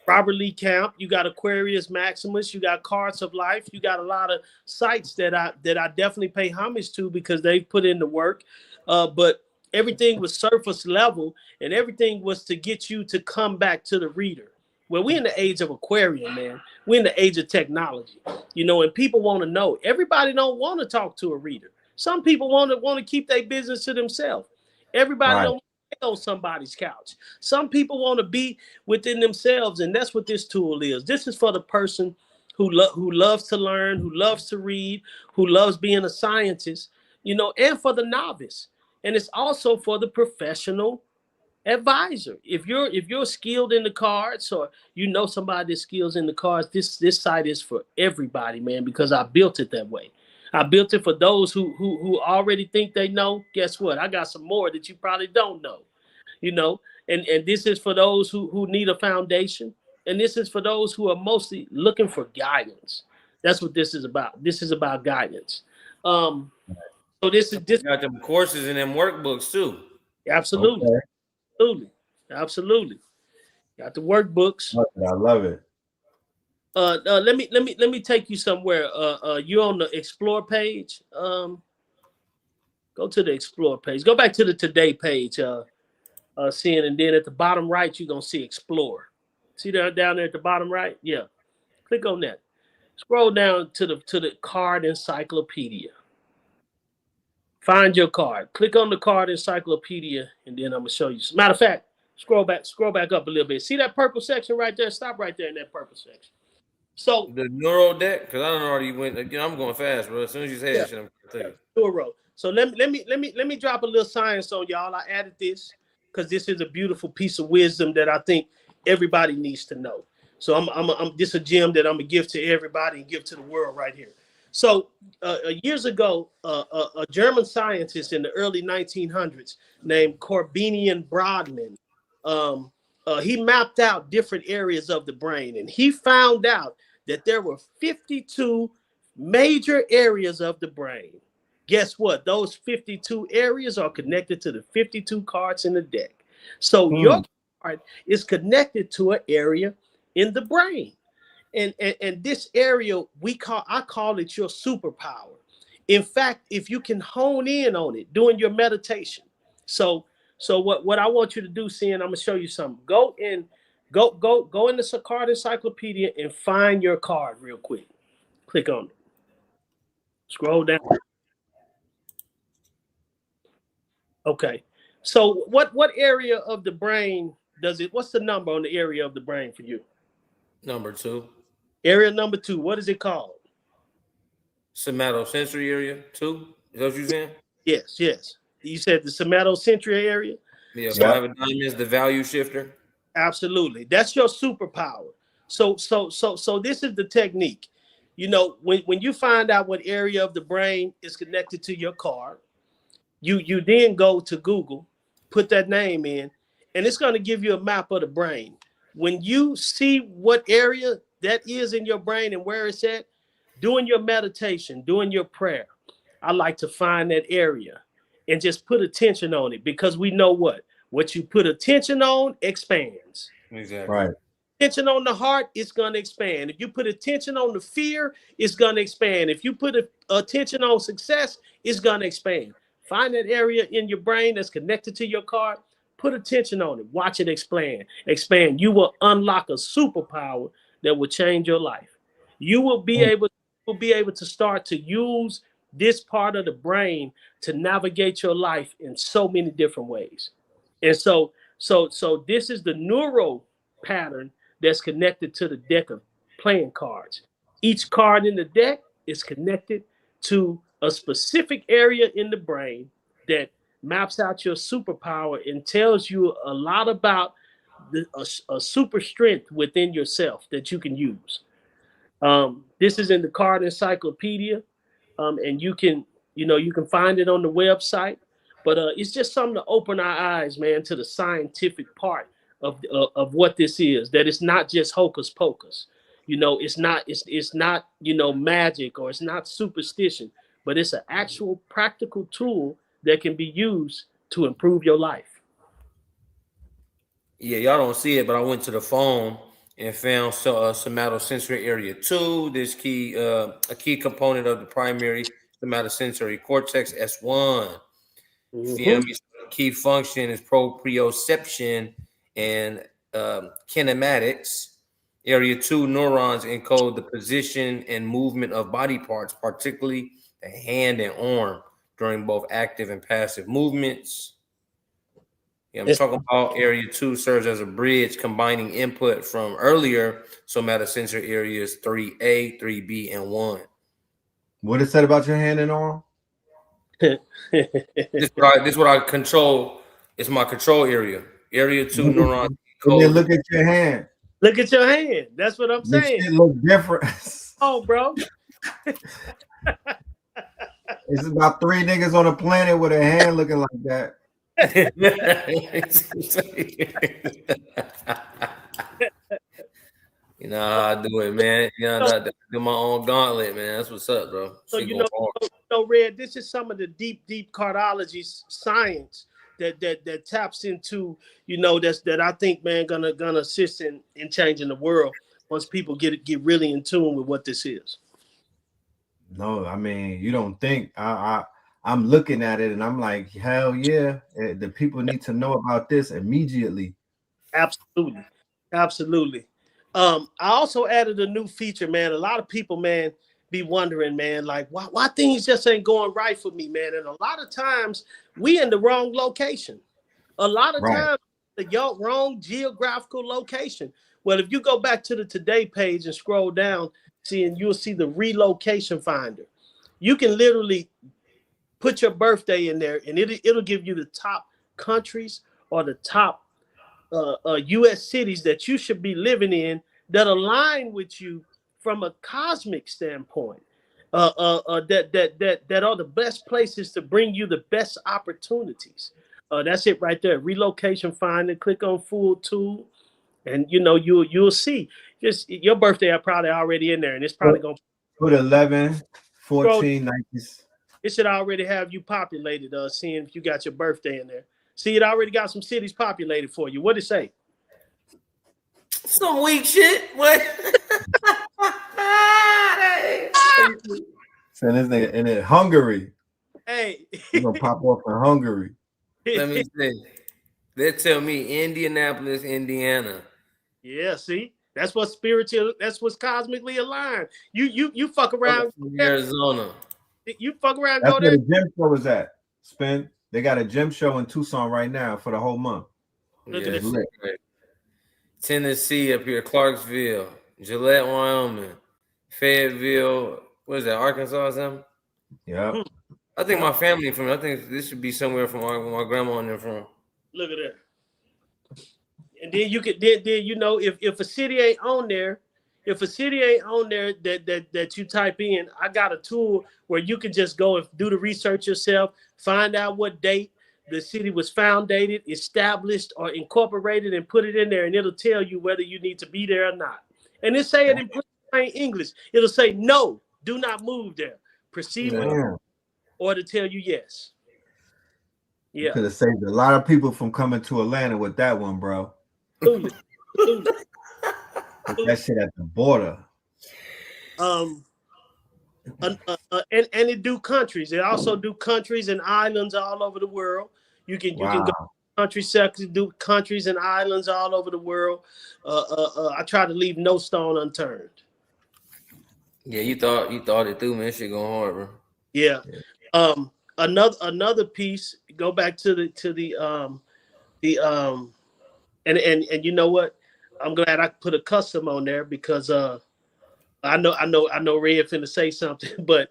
Robert Lee Camp, you got Aquarius Maximus, you got Cards of Life, you got a lot of sites that I definitely pay homage to because they've put in the work. But everything was surface level, and everything was to get you to come back to the reader. Well, we're in the age of Aquarium, man. We're in the age of technology, and people want to know. Everybody don't want to talk to a reader. Some people want to keep their business to themselves. Everybody don't on somebody's couch. Some people want to be within themselves, and that's what this tool is. This is for the person who loves to learn, who loves to read, who loves being a scientist, and for the novice. And it's also for the professional advisor. If you're skilled in the cards, or somebody that's skilled in the cards, this site is for everybody, man, because I built it that way. I built it for those who already think they know. Guess what? I got some more that you probably don't know, and this is for those who need a foundation. And this is for those who are mostly looking for guidance. That's what this is about. This is about guidance. So this got them courses and them workbooks too. Absolutely. Okay. Absolutely. Got the workbooks. I love it. Let me take you somewhere. You're on the explore page. Go to the explore page. Go back to the today page. Seeing, and then at the bottom right, you're gonna see explore. See that down there at the bottom right? Yeah. Click on that. Scroll down to the card encyclopedia. Find your card. Click on the card encyclopedia, and then I'm gonna show you. Matter of fact, scroll back up a little bit. See that purple section right there? Stop right there in that purple section. So the neuro deck, because I don't already went. I'm going fast, bro. As soon as you say that shit, I'm clear. Neuro. So let me drop a little science on y'all. I added this because this is a beautiful piece of wisdom that I think everybody needs to know. So I'm this a gem that I'm gonna give to everybody and give to the world right here. So years ago, a German scientist in the early 1900s named Corbinian Brodmann, he mapped out different areas of the brain, and he found out that there were 52 major areas of the brain. Guess what? Those 52 areas are connected to the 52 cards in the deck. So your card is connected to an area in the brain. And this area I call it your superpower. In fact, if you can hone in on it during your meditation. So what I want you to do, Sin, I'm gonna show you something. Go in the card encyclopedia and find your card real quick. Click on it. Scroll down. Okay. So what area of the brain what's the number on the area of the brain for you? Number 2. Area number 2. What is it called? Somatosensory area 2. Is that what you're saying? Yes. You said the somatosensory area? Yeah, 5 of diamonds, the value shifter. Absolutely. That's your superpower. So this is the technique. You know, when you find out what area of the brain is connected to your card, you then go to Google, put that name in, and it's going to give you a map of the brain. When you see what area that is in your brain and where it's at, doing your meditation, doing your prayer, I like to find that area and just put attention on it, because we know what you put attention on expands. Exactly. Right. Attention on the heart, it's going to expand. If you put attention on the fear, it's going to expand. If you put attention on success, it's going to expand. Find that area in your brain that's connected to your card. Put attention on it. Watch it expand. You will unlock a superpower that will change your life. You will be able to start to use this part of the brain to navigate your life in so many different ways. And so this is the neural pattern that's connected to the deck of playing cards. Each card in the deck is connected to a specific area in the brain that maps out your superpower and tells you a lot about a super strength within yourself that you can use. This is in the card encyclopedia, and you can find it on the website. But it's just something to open our eyes, man, to the scientific part of what this is. That it's not just hocus pocus. You know, it's not magic, or it's not superstition, but it's an actual practical tool that can be used to improve your life. Yeah, y'all don't see it, but I went to the phone and found somatosensory area 2. This a key component of the primary somatosensory cortex S1. Mm-hmm. Key function is proprioception and kinematics. Area 2 neurons encode the position and movement of body parts, particularly the hand and arm, during both active and passive movements. Yeah, I'm talking about area 2 serves as a bridge, combining input from earlier somatosensory areas 3A, 3B, and 1. What it said about your hand and arm? This is what I control. It's my control area. Area 2 neurons. And then look at your hand. Look at your hand. That's what I'm saying. It look different. Oh, bro. It's about 3 niggas on the planet with a hand looking like that. You know how I do it, man. You know, I do my own gauntlet, man. That's what's up, bro. So Red, this is some of the deep cardology science that taps into, that I think, man, gonna assist in changing the world once people get really in tune with what this is. No, I mean, you don't think I'm looking at it and I'm like, hell yeah, the people need to know about this immediately. Absolutely. I also added a new feature, man. A lot of people, man, be wondering, man, like why things just ain't going right for me, man. And a lot of times we in the wrong location. A lot of times the wrong geographical location. Well, if you go back to the Today page and scroll down, you'll see the relocation finder. You can literally put your birthday in there, and it'll give you the top countries or the top U.S. cities that you should be living in that align with you from a cosmic standpoint. That are the best places to bring you the best opportunities. That's it right there. Relocation finder. Click on full tool, and you'll see. Just your birthday are probably already in there, and it's probably gonna put 11, 14, 19. It should already have you populated. Seeing if you got your birthday in there. See, it already got some cities populated for you. What did it say? Some weak shit. What? And this nigga and then Hungary. Hey. You're gonna pop off in Hungary. Let me see. They tell me Indianapolis, Indiana. Yeah, see, that's what's spiritual. That's what's cosmically aligned. You fuck around, Arizona. You fuck around, That's go where there. the gym show is at. Spin. They got a gym show in Tucson right now for the whole month. Look at Yeah, Tennessee up here, Clarksville, Gillette, Wyoming, Fayetteville. What is that? Arkansas or something? Yeah. I think my family from. I think this should be somewhere from where my grandma and them from. Look at that. And then you could then you know if a city ain't on there, that you type in, I got a tool where you can just go and do the research yourself, find out what date the city was founded, established, or incorporated, and put it in there, and it'll tell you whether you need to be there or not. And it say it in plain English. It'll say no, do not move there. Proceed with it, or to tell you yes. Yeah. You could have saved a lot of people from coming to Atlanta with that one, bro. Put that shit at the border. And it do countries. It also do countries and islands all over the world. You can go country sectors, do countries and islands all over the world. I try to leave no stone unturned. Yeah, you thought it through, man. Shit going hard, bro. Yeah. Another piece. Go back to the and you know what? I'm glad I put a custom on there because I know Red finna say something, but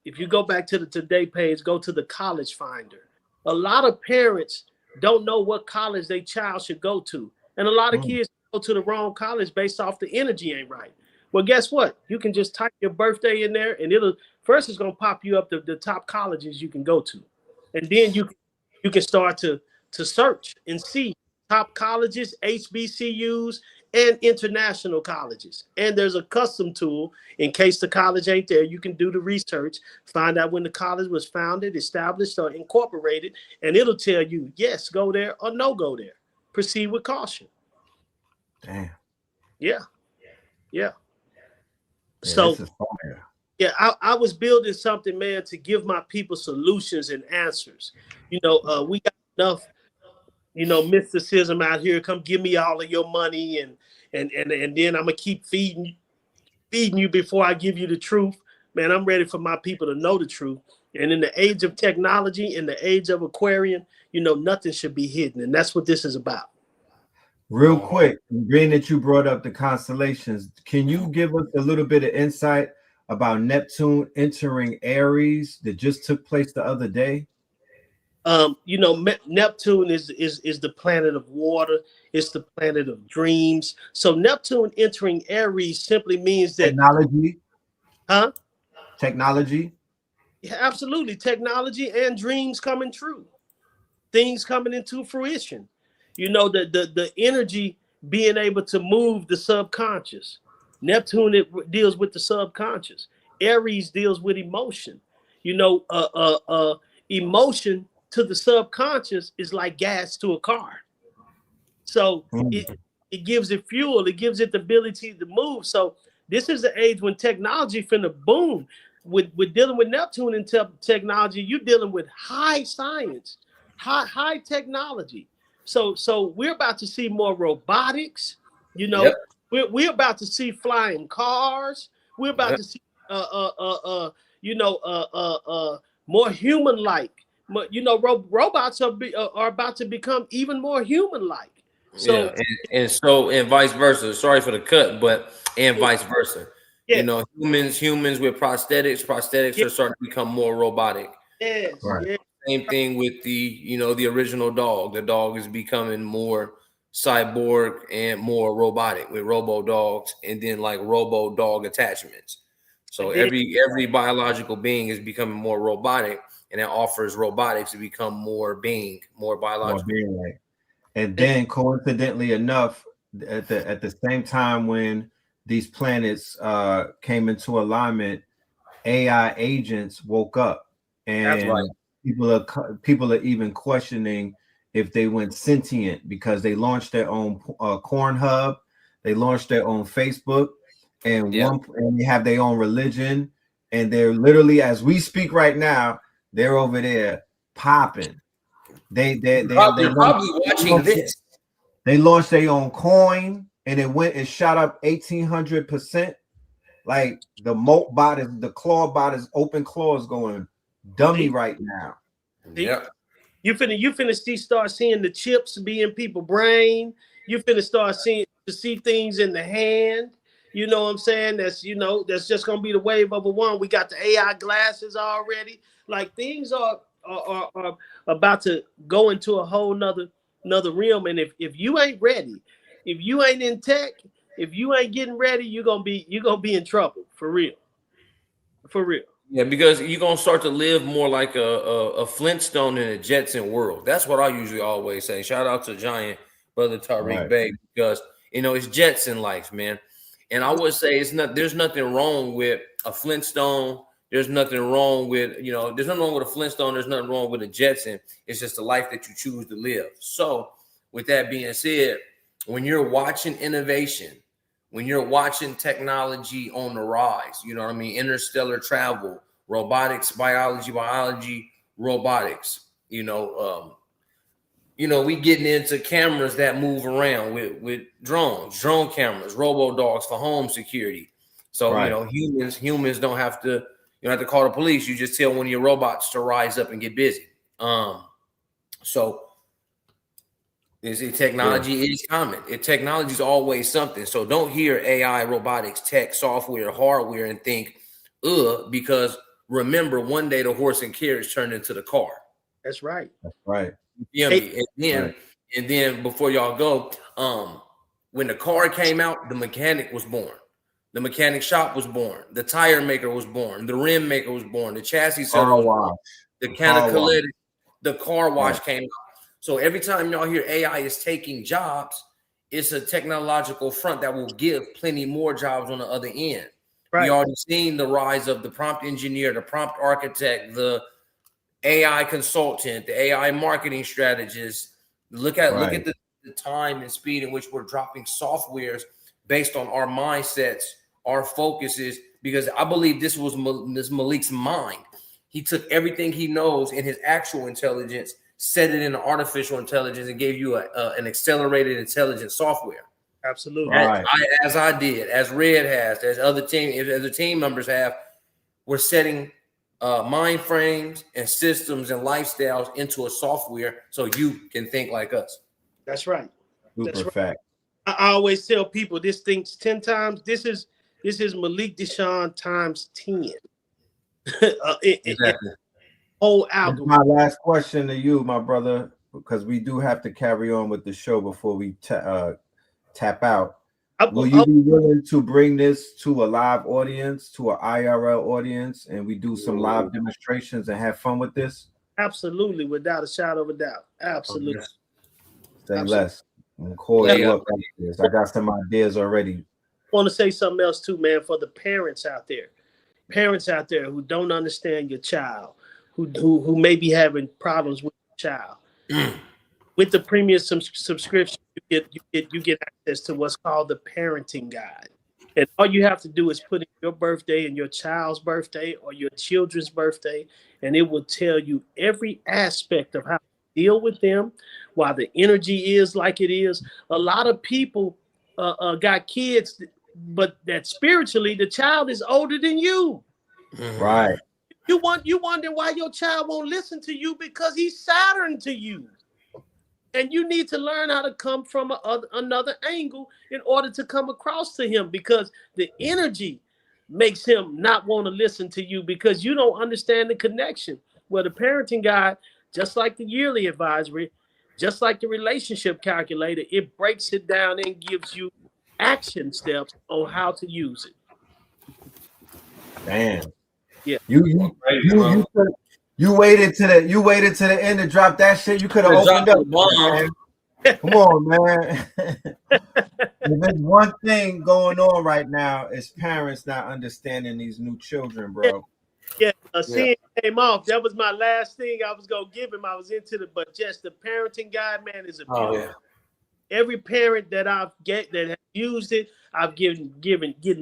if you go back to the Today page, go to the college finder. A lot of parents don't know what college their child should go to, and a lot of kids go to the wrong college based off the energy ain't right. Well, guess what? You can just type your birthday in there, and it's gonna pop you up the top colleges you can go to, and then you can start to search and see top colleges, HBCUs, and international colleges. And there's a custom tool in case the college ain't there. You can do the research, find out when the college was founded, established, or incorporated, and it'll tell you yes, go there, or no, go there. Proceed with caution. Damn. Yeah. So this is fire. yeah, I was building something, man, to give my people solutions and answers. We got enough mysticism out here. Come give me all of your money, and then I'm gonna keep feeding you before I give you the truth. Man, I'm ready for my people to know the truth. And in the age of technology, in the age of Aquarian, nothing should be hidden, and that's what this is about. Real quick, being that you brought up the constellations, can you give us a little bit of insight about Neptune entering Aries that just took place the other day? Neptune is the planet of water. It's the planet of dreams. So Neptune entering Aries simply means that technology. Yeah, absolutely. Technology and dreams coming true. Things coming into fruition. The energy being able to move the subconscious. Neptune, it deals with the subconscious. Aries deals with emotion. Emotion to the subconscious is like gas to a car. So it gives it fuel. It gives it the ability to move. So this is the age when technology finna boom. With dealing with Neptune and technology, you're dealing with high science, high technology. So we're about to see more robotics. We're about to see flying cars. We're about to see more human-like. Robots are about to become even more human-like. So and vice versa. Sorry for the cut, but vice versa. Yeah. Humans with prosthetics are starting to become more robotic. Yes. Right. Yeah. Same thing with the original dog. The dog is becoming more cyborg and more robotic with robo dogs, and then like robo dog attachments. So every biological being is becoming more robotic, and it offers robotics to become more biological. And then coincidentally enough, at the same time when these planets came into alignment, AI agents woke up, and that's right. People are even questioning if they went sentient because they launched their own Corn Hub, they launched their own Facebook, and they have their own religion, and they're literally, as we speak right now, they're over there popping. They're probably watching this. They launched their own coin, and it shot up 1,800%. Like the moat bot is, the claw bot is open claws going dummy right now. Yeah. You finna start seeing the chips be in people's brain. You finna start see things in the hand. You know what I'm saying? That's just gonna be the wave of a one. We got the AI glasses already. Like things are about to go into a whole nother realm. And if you ain't ready, if you ain't in tech, if you ain't getting ready, you're gonna be in trouble for real. For real. Yeah, because you're gonna start to live more like a Flintstone in a Jetson world. That's what I usually always say. Shout out to Giant Brother Tariq Bey, because it's Jetson life, man. And I would say there's nothing wrong with a Flintstone. There's nothing wrong with there's nothing wrong with a Flintstone. There's nothing wrong with a Jetson. It's just the life that you choose to live. So, with that being said, when you're watching innovation, when you're watching technology on the rise, you know what I mean? Interstellar travel, robotics, biology, robotics, we getting into cameras that move around with drone cameras, robo-dogs for home security. So, humans don't have to, you don't have to call the police. You just tell one of your robots to rise up and get busy. So technology is common. Technology is always something. So don't hear AI, robotics, tech, software, hardware, and think, because remember, one day the horse and carriage turned into the car. That's right. That's right. You feel me? And then before y'all go, when the car came out, the mechanic was born. The mechanic shop was born. The tire maker was born. The rim maker was born. The chassis seller was born. The catalytic, the car wash came out. So every time y'all hear AI is taking jobs, it's a technological front that will give plenty more jobs on the other end. Right. We already seen the rise of the prompt engineer, the prompt architect, the AI consultant, the AI marketing strategist. Look at the time and speed in which we're dropping softwares based on our mindsets, our focuses, because I believe this was Malik's mind. He took everything he knows in his actual intelligence, set it in artificial intelligence, and gave you an accelerated intelligence software. Absolutely. As I did, as Red has, as other team members have, we're setting mind frames and systems and lifestyles into a software so you can think like us. That's right. Super fact. I always tell people this thinks 10 times. This is Malik Deshawn times 10. Exactly. Whole algorithm. My last question to you, my brother, because we do have to carry on with the show before we tap out. Will you be willing to bring this to a live audience, to an IRL audience, and we do some live demonstrations and have fun with this? Absolutely, without a shadow of a doubt. Absolutely. Say less. I'm calling you up after this. I got some ideas already. I want to say something else too, man, for the parents out there who don't understand your child, who may be having problems with your child. With the premium subscription, you get access to what's called the parenting guide. And all you have to do is put in your birthday and your child's birthday or your children's birthday, and it will tell you every aspect of how to deal with them, why the energy is like it is. A lot of people got kids, but that spiritually the child is older than you. Right. You wonder why your child won't listen to you, because he's Saturn to you. And you need to learn how to come from another angle in order to come across to him, because the energy makes him not want to listen to you because you don't understand the connection. Well, the parenting guide, just like the yearly advisory, just like the relationship calculator, it breaks it down and gives you action steps on how to use it. Damn. Yeah. You waited to the end to drop that shit. You could have opened up. Man. Come on, man. There's one thing going on right now is parents not understanding these new children, bro. Yeah, seeing came off. That was my last thing I was gonna give him. I was into it, but just the parenting guide, man, is a beautiful. Every parent that I've that have used it, I've getting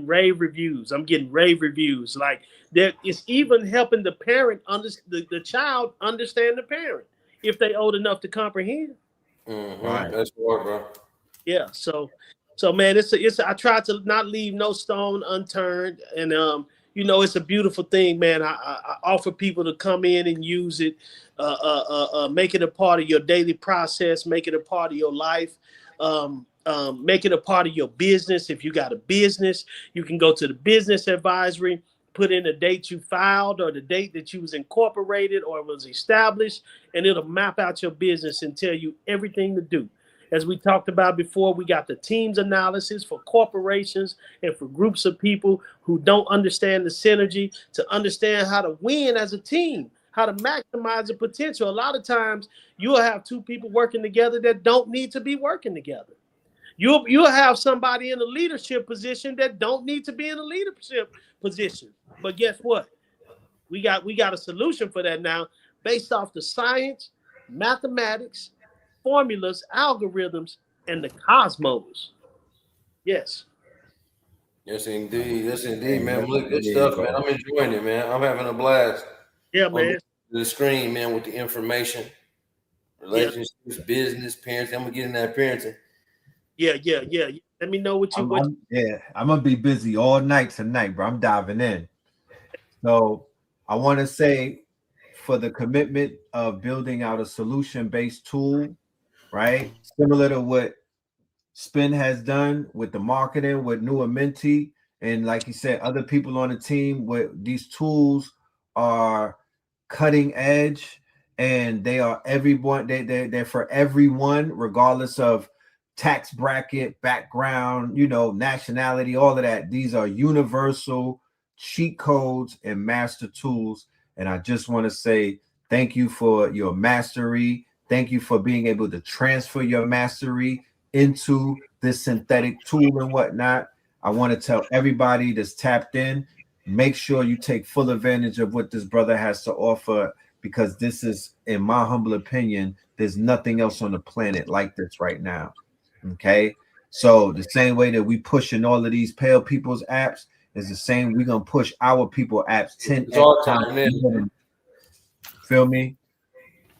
rave reviews. I'm getting rave reviews. Like that, it's even helping the parent the child understand the parent if they old enough to comprehend. Right. That's what, bro. Yeah. So man, I try to not leave no stone unturned, and it's a beautiful thing, man. I offer people to come in and use it, make it a part of your daily process, make it a part of your life. Make it a part of your business. If you got a business, you can go to the business advisory, put in the date you filed or the date that you was incorporated or was established, and it'll map out your business and tell you everything to do. As we talked about before, we got the teams analysis for corporations and for groups of people who don't understand the synergy, to understand how to win as a team, how to maximize the potential. A lot of times you'll have two people working together that don't need to be working together. You'll have somebody in a leadership position that don't need to be in a leadership position. But guess what? We got a solution for that now, based off the science, mathematics, formulas, algorithms, and the cosmos. Yes. Yes, indeed, man. Look, good stuff, man. I'm enjoying it, man. I'm having a blast. Yeah, man. The screen, man, with the information, relationships, business, parenting. I'm gonna get in that parenting. Yeah. Let me know what you. I'm gonna be busy all night tonight, bro. I'm diving in. So I want to say, for the commitment of building out a solution-based tool, right? Similar to what Spin has done with the marketing, with New Amenti, and like you said, other people on the team, with these tools are cutting edge, and they are everyone. They're for everyone, regardless of tax bracket, background, nationality, all of that. These are universal cheat codes and master tools. And I just want to say thank you for your mastery. Thank you for being able to transfer your mastery into this synthetic tool and whatnot. I want to tell everybody that's tapped in, make sure you take full advantage of what this brother has to offer, because this is, in my humble opinion, there's nothing else on the planet like this right now. Okay, so the same way that we pushing all of these pale people's apps is the same. We're gonna push our people apps 10x times. Feel me?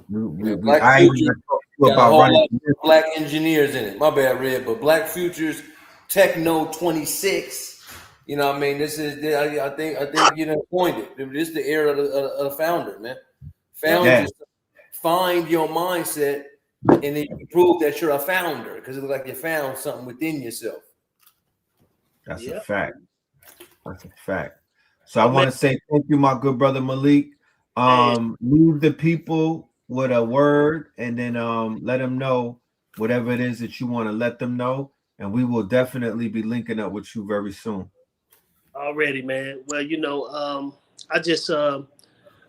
Black Futures got a whole lot of black engineers in it. My bad, Red, but Black Futures Techno 26. You know what I mean? This is, I think you done coined it. This is the era of the founder, man. Founders, find your mindset, and then you can prove that you're a founder, because it looks like you found something within yourself. That's a fact. That's a fact. So I want to say thank you, my good brother Malik. Leave the people with a word, and then let them know whatever it is that you want to let them know, and we will definitely be linking up with you very soon. Already, man. Well, I just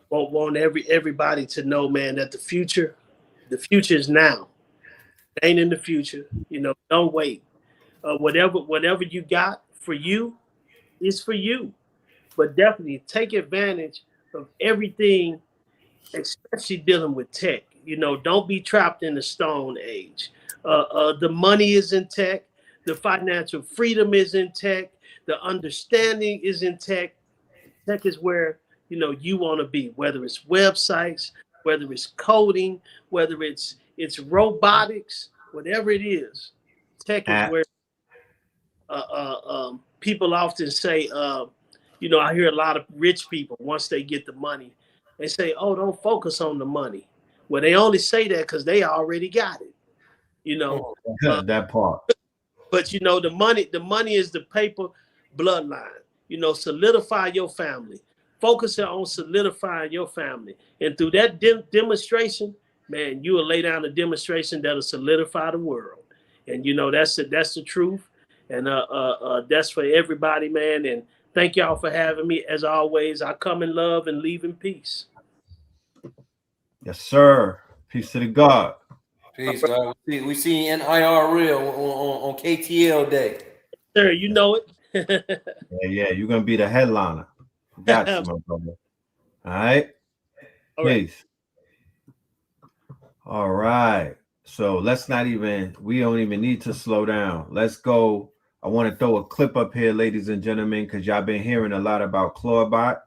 want everybody to know, man, that the future is now. It ain't in the future. Don't wait. Whatever you got for you is for you. But definitely take advantage of everything, especially dealing with tech. Don't be trapped in the stone age. The money is in tech. The financial freedom is in tech. The understanding is in tech. Tech is where, you want to be, whether it's websites, whether it's coding, whether it's robotics, whatever it is. Tech is where people often say, I hear a lot of rich people, once they get the money, they say, oh, don't focus on the money. Well, they only say that because they already got it. That part. But the money is the paper bloodline. Solidify your family. Focus on solidifying your family. And through that demonstration, man, you will lay down a demonstration that'll solidify the world. And that's the truth. And that's for everybody, man. And thank y'all for having me. As always, I come in love and leave in peace. Yes, sir. Peace to the God. Peace, God. We see in IRL on KTL Day. Sir, you know it. Yeah, you're gonna be the headliner. Got you, my brother. All right. Peace. All right. So we don't even need to slow down. Let's go I want to throw a clip up here, ladies and gentlemen, because y'all been hearing a lot about Clawbot.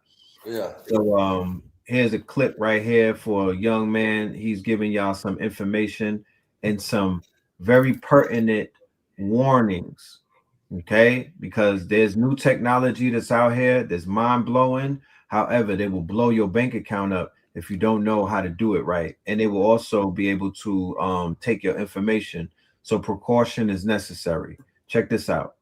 Yeah. So here's a clip right here for a young man. He's giving y'all some information and some very pertinent warnings. Okay, because there's new technology that's out here that's mind-blowing. However, they will blow your bank account up if you don't know how to do it right, and they will also be able to take your information. So precaution is necessary. Check this out.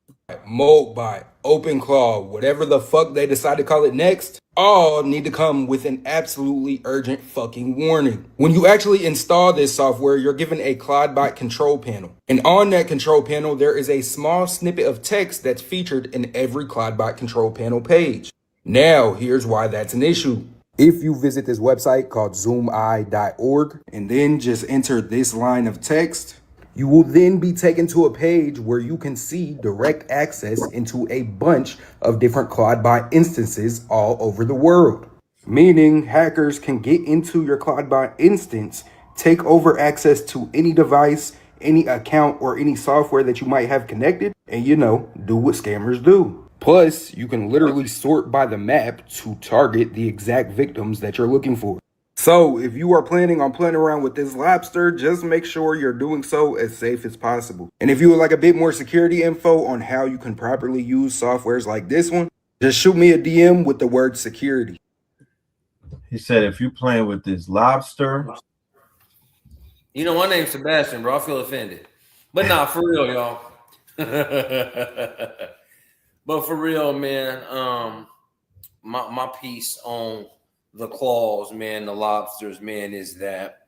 Moldbot, OpenClaw, whatever the fuck they decide to call it next, all need to come with an absolutely urgent fucking warning. When you actually install this software, you're given a Clawbot control panel. And on that control panel, there is a small snippet of text that's featured in every Clawbot control panel page. Now, here's why that's an issue. If you visit this website called zoomeye.org and then just enter this line of text, you will then be taken to a page where you can see direct access into a bunch of different Clawbot instances all over the world. Meaning hackers can get into your Clawbot instance, take over access to any device, any account, or any software that you might have connected, and do what scammers do. Plus, you can literally sort by the map to target the exact victims that you're looking for. So, if you are planning on playing around with this lobster, just make sure you're doing so as safe as possible. And if you would like a bit more security info on how you can properly use softwares like this one, just shoot me a DM with the word security. He said, if you're playing with this lobster. You know, my name's Sebastian, bro. I feel offended. But nah, for real, y'all. But for real, man, my piece on the claws, man, the lobsters, man, is that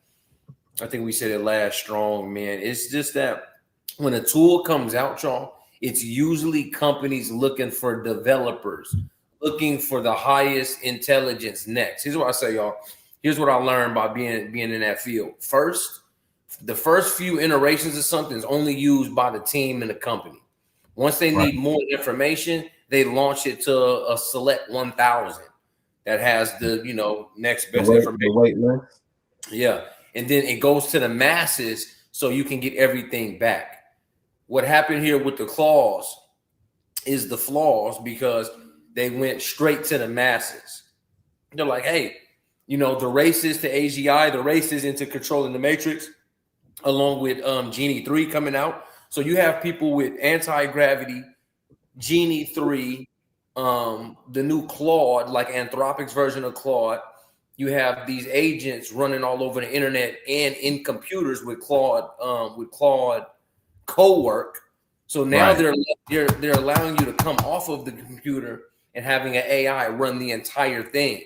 I think we said it last strong, man. It's just that when a tool comes out, y'all, it's usually companies looking for developers, looking for the highest intelligence next. Here's what I say, y'all. Here's what I learned by being in that field. First, the first few iterations of something is only used by the team and the company. Once they need more information, they launch it to a select 1,000 that has the next best information. Yeah, and then it goes to the masses so you can get everything back. What happened here with the claws is the flaws because they went straight to the masses. They're like, hey, the races to AGI, the races into controlling the matrix, along with Genie 3 coming out. So you have people with anti-gravity, Genie 3, the new Claude, like Anthropic's version of Claude. You have these agents running all over the internet and in computers with Claude co-work. So now they're allowing you to come off of the computer and having an AI run the entire thing.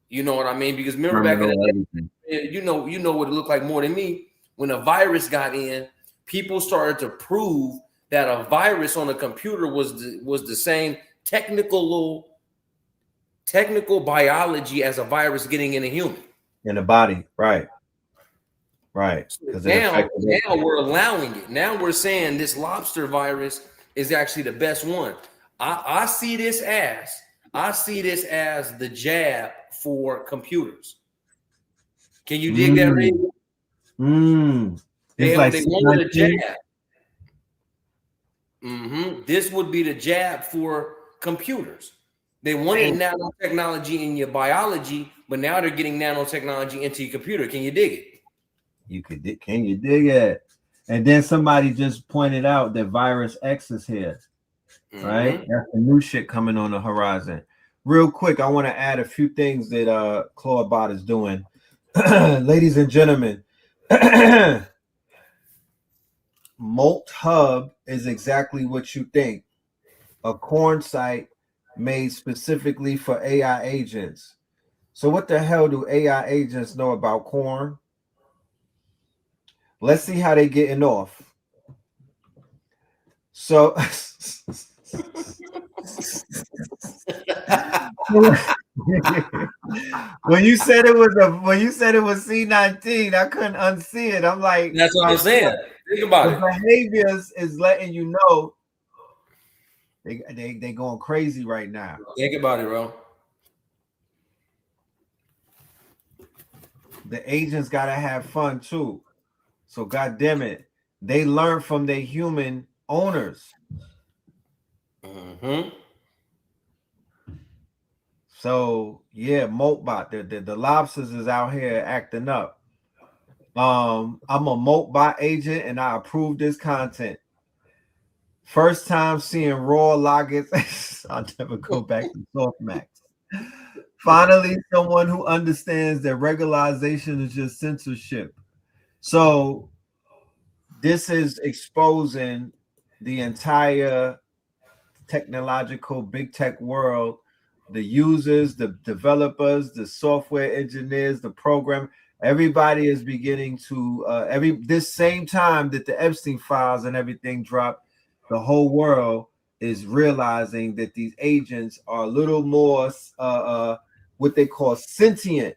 You know what I mean? Because remember back in the day, you know what it looked like more than me. When a virus got in, people started to prove that a virus on a computer was the same technical biology as a virus getting in a human. In the body, right. So now we're allowing it. Now we're saying this lobster virus is actually the best one. I see this as the jab for computers. Can you dig that, Ray? They wanted a jab. This would be the jab for computers. They wanted nanotechnology in your biology, but now they're getting nanotechnology into your computer. Can you dig it? Can you dig it? And then somebody just pointed out that Virus X is here, right? That's the new shit coming on the horizon. Real quick, I want to add a few things that Clawbot is doing. Ladies and gentlemen, Molt Hub is exactly what you think. A corn site made specifically for AI agents. So what the hell do AI agents know about corn? Let's see how they getting off. So when you said it was C19, I couldn't unsee it. I'm like, that's what I'm saying. Think about it. Behaviors is letting you know they going crazy right now. Think about it, bro. The agents gotta have fun too. So God damn it, they learn from their human owners. Mm-hmm. So yeah, Moltbot, the lobsters is out here acting up. I'm a Moltbot agent and I approve this content. First time seeing raw logins. I'll never go back to softmax. Finally, someone who understands that regularization is just censorship. So this is exposing the entire technological big tech world, the users, the developers, the software engineers, the program. Everybody is beginning to this same time that the Epstein files and everything dropped, the whole world is realizing that these agents are a little more what they call sentient,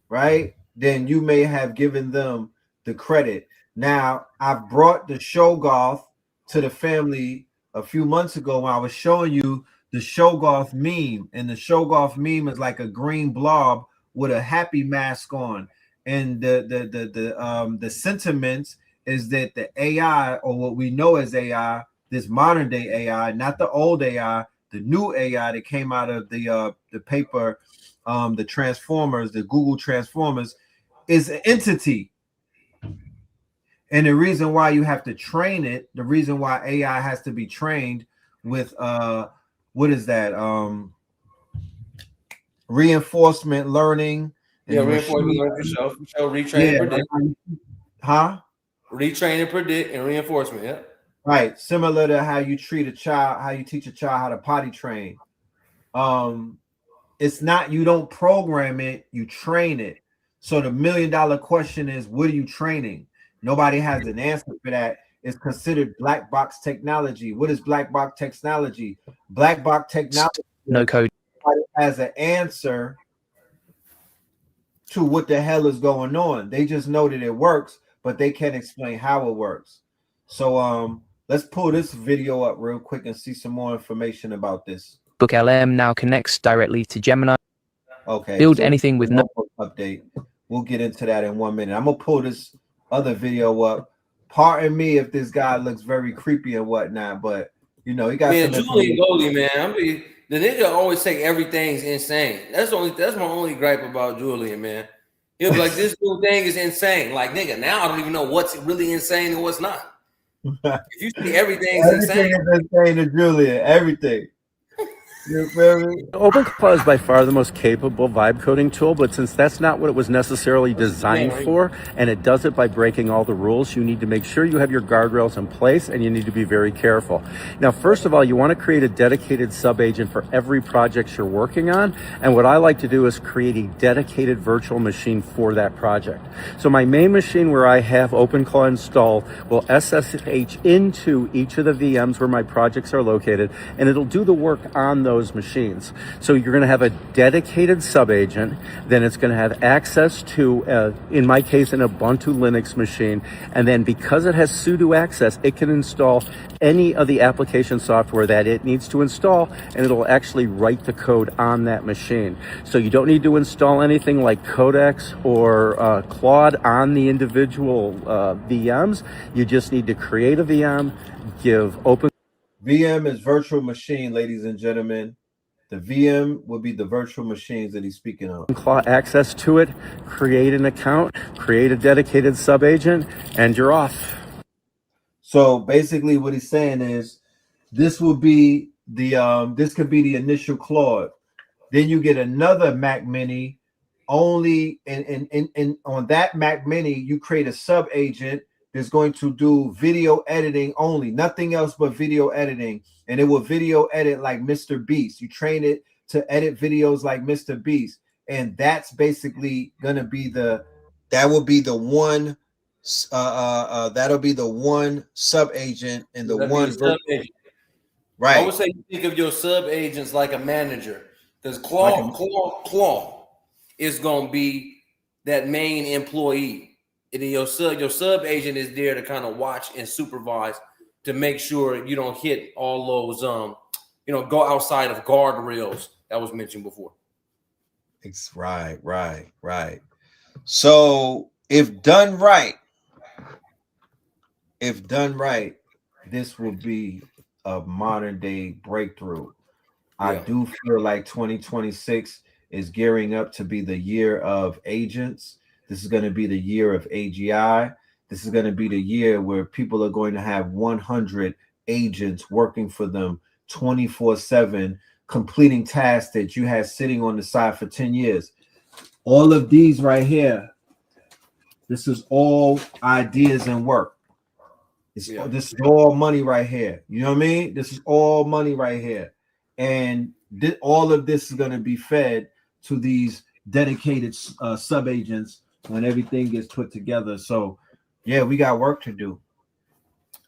right? Then you may have given them the credit. Now, I've brought the Shogoth to the family a few months ago when I was showing you the Shogoth meme, and the Shogoth meme is like a green blob with a happy mask on, and the sentiments is that the AI, or what we know as AI, this modern day AI, not the old AI, the new AI that came out of the paper, the Transformers, the Google Transformers, is an entity. And the reason why you have to train it, the reason why AI has to be trained with what is that? Reinforcement learning. Yeah, reinforcement learning for sure. Retrain and predict. Huh? Retrain and predict and reinforcement. Yeah. Right. Similar to how you treat a child, how you teach a child how to potty train. It's not, you don't program it, you train it. So the $1 million question is, what are you training? Nobody has an answer for that. It's considered black box technology. What is black box technology? Black box technology, no code, has an answer to what the hell is going on. They just know that it works, but they can't explain how it works. So let's pull this video up real quick and see some more information about this. Book LM now connects directly to Gemini. Okay. Build anything with no update. We'll get into that in 1 minute. I'm gonna pull this other video up. Pardon me if this guy looks very creepy and whatnot, but you know, he got man, some Julian Goldie, man. I mean, the nigga always say everything's insane. That's my only gripe about Julian, man. He'll be like, this whole thing is insane. Like, nigga, now I don't even know what's really insane and what's not. If you see everything's everything insane, is insane to Julian, everything. You feel me? OpenClaw is by far the most capable vibe coding tool, but since that's not what it was necessarily designed for, and it does it by breaking all the rules, you need to make sure you have your guardrails in place, and you need to be very careful. Now, first of all, you want to create a dedicated sub-agent for every project you're working on, and what I like to do is create a dedicated virtual machine for that project. So my main machine where I have OpenClaw installed will SSH into each of the VMs where my projects are located, and it'll do the work on those machines. So you're going to have a dedicated sub-agent, then it's going to have access to, in my case, an Ubuntu Linux machine, and then because it has sudo access, it can install any of the application software that it needs to install, and it'll actually write the code on that machine. So you don't need to install anything like Codex or Claude on the individual VMs. You just need to create a VM, give open. VM is virtual machine, ladies and gentlemen. The VM will be the virtual machines that he's speaking of. Access to it, create an account, create a dedicated sub-agent, and you're off. So basically what he's saying is this will be the this could be the initial Claude. Then you get another Mac Mini only and on that Mac Mini you create a sub-agent that's going to do video editing only, nothing else but video editing, and it will video edit like Mr. Beast. You train it to edit videos like Mr. Beast, and that's basically gonna be that'll be the one sub-agent and the one right. I would say you think of your sub-agents like a manager, because Claw is gonna be that main employee. And then your sub agent is there to kind of watch and supervise to make sure you don't hit all those go outside of guardrails that was mentioned before. It's right. So if done right, this will be a modern day breakthrough. I Yeah. do feel like 2026 is gearing up to be the year of agents. This is going to be the year of AGI. This is going to be the year where people are going to have 100 agents working for them 24/7, completing tasks that you had sitting on the side for 10 years. All of these right here, this is all ideas and work. This is all money right here. You know what I mean? This is all money right here. And all of this is going to be fed to these dedicated sub agents when everything gets put together. So, yeah, we got work to do.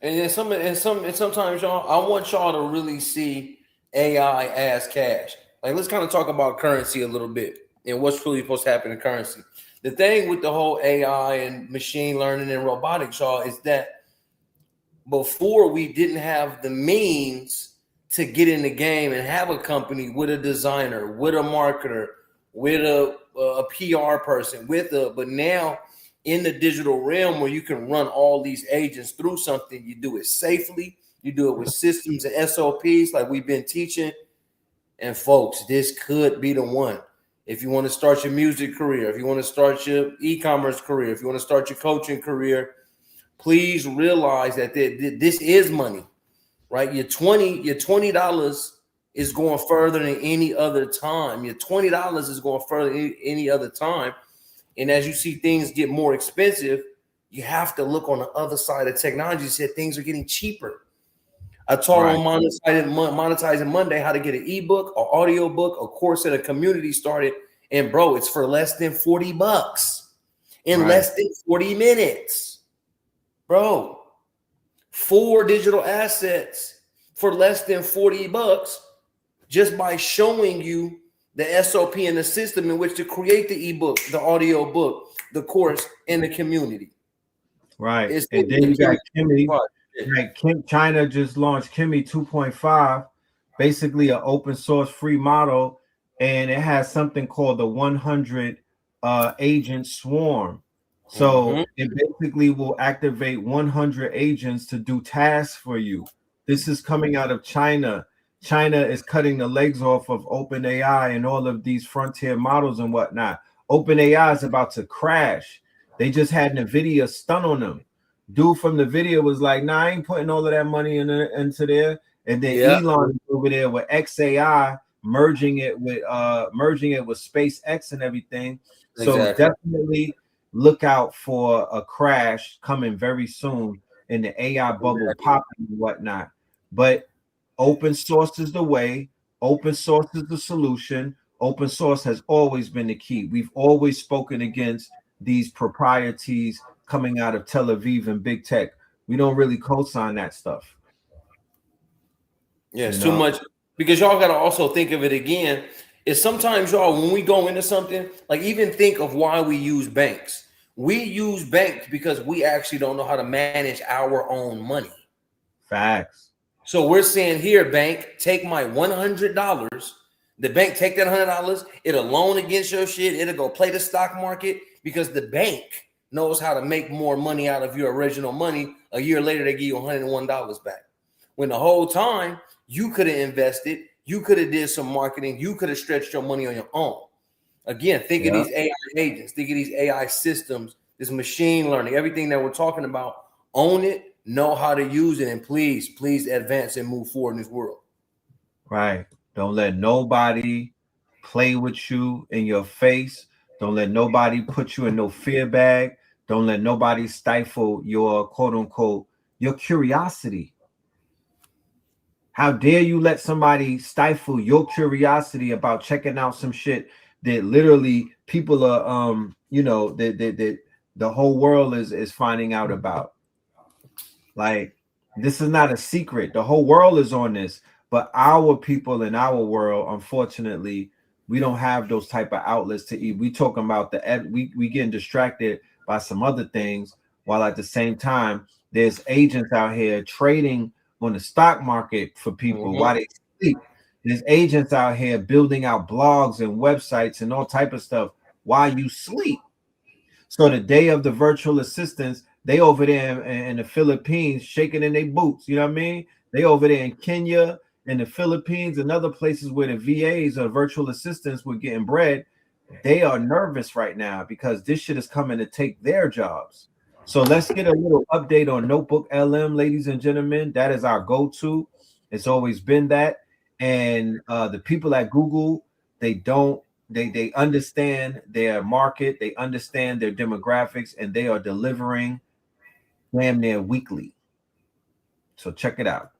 And sometimes y'all, I want y'all to really see AI as cash. Like, let's kind of talk about currency a little bit and what's really supposed to happen in currency. The thing with the whole AI and machine learning and robotics, y'all, is that before we didn't have the means to get in the game and have a company with a designer, with a marketer, with a PR person, but now in the digital realm where you can run all these agents through something, you do it safely, you do it with systems and SOPs like we've been teaching. And folks, this could be the one. If you want to start your music career, if you want to start your e-commerce career, if you want to start your coaching career, please realize that this is money, right? Your $20 is going further than any other time. Your $20 is going further than any other time. And as you see things get more expensive, you have to look on the other side of technology. You said things are getting cheaper. I taught on monetizing Monday how to get an ebook, an audio book, a course that a community started. And bro, it's for less than $40 in less than 40 minutes. Bro, 4 digital assets for less than $40 just by showing you the SOP and the system in which to create the ebook, the audio book, the course, and the community. Right. And then you got Kimmy. Right. China just launched Kimmy 2.5, basically an open source free model, and it has something called the 100 agent swarm. So it basically will activate 100 agents to do tasks for you. This is coming out of China. China is cutting the legs off of OpenAI and all of these frontier models and whatnot. OpenAI is about to crash. They just had NVIDIA stun on them. Dude from the video was like, nah, I ain't putting all of that money into there. And then Elon is over there with XAI, merging it with SpaceX and everything. So definitely look out for a crash coming very soon in the AI bubble popping and whatnot. But open source is the way. Open source is the solution. Open source has always been the key. We've always spoken against these proprieties coming out of Tel Aviv and big tech. We don't really co-sign that stuff. Yeah, it's too much, because y'all got to also think of it again. Is sometimes, y'all, when we go into something, like even think of why we use banks. We use banks because we actually don't know how to manage our own money. Facts. So we're saying, here, bank, take my $100. The bank take that $100. It'll loan against your shit. It'll go play the stock market, because the bank knows how to make more money out of your original money. A year later, they give you $101 back. When the whole time you could have invested, you could have did some marketing, you could have stretched your money on your own. Again, think of these AI agents, think of these AI systems, this machine learning, everything that we're talking about. Own it, know how to use it, and please advance and move forward in this world. Right. Don't let nobody play with you in your face. Don't let nobody put you in no fear bag. Don't let nobody stifle your quote unquote, your curiosity. How dare you let somebody stifle your curiosity about checking out some shit that literally people are, that the whole world is finding out about. Like, this is not a secret. The whole world is on this, but our people in our world, unfortunately, we don't have those type of outlets to eat. We talking about we getting distracted by some other things, while at the same time there's agents out here trading on the stock market for people while they sleep. There's agents out here building out blogs and websites and all type of stuff while you sleep. So the day of the virtual assistants, they over there in the Philippines shaking in their boots. You know what I mean? They over there in Kenya, in the Philippines, and other places where the VAs or virtual assistants were getting bread. They are nervous right now because this shit is coming to take their jobs. So let's get a little update on Notebook LM, ladies and gentlemen. That is our go-to. It's always been that. And the people at Google, they understand their market, they understand their demographics, and they are delivering damn near weekly. So check it out.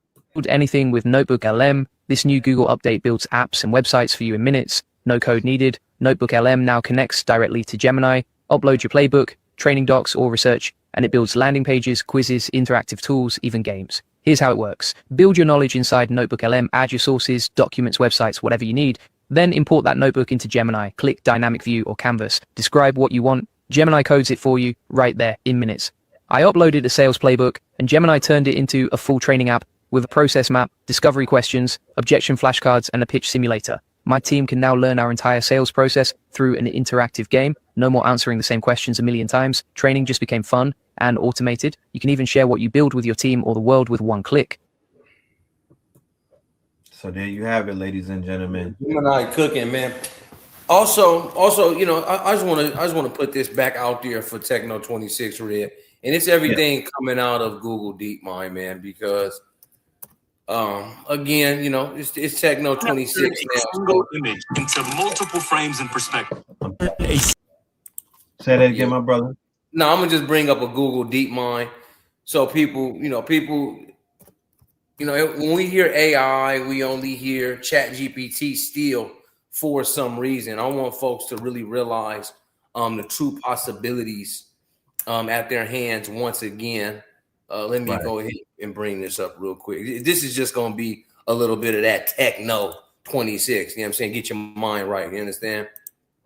Anything with Notebook LM. This new Google update builds apps and websites for you in minutes. No code needed. Notebook LM now connects directly to Gemini. Upload your playbook, training docs, or research, and it builds landing pages, quizzes, interactive tools, even games. Here's how it works. Build your knowledge inside Notebook LM, add your sources, documents, websites, whatever you need. Then import that notebook into Gemini. Click Dynamic View or Canvas. Describe what you want. Gemini codes it for you right there in minutes. I uploaded a sales playbook, and Gemini turned it into a full training app with a process map, discovery questions, objection flashcards, and a pitch simulator. My team can now learn our entire sales process through an interactive game. No more answering the same questions a million times. Training just became fun and automated. You can even share what you build with your team or the world with one click. So there you have it, ladies and gentlemen. Gemini cooking, man. Also, you know, I just want to put this back out there for Techno 26 Red, and it's everything coming out of Google DeepMind, man, because again, you know, it's Techno 26 now. Single image into multiple frames and perspective. Say that again, my brother. No, I'm gonna just bring up a Google DeepMind, so people, when we hear AI, we only hear ChatGPT still for some reason. I want folks to really realize the true possibilities at their hands once again. Let me go ahead and bring this up real quick. This is just going to be a little bit of that Techno 26. You know what I'm saying? Get your mind right. You understand?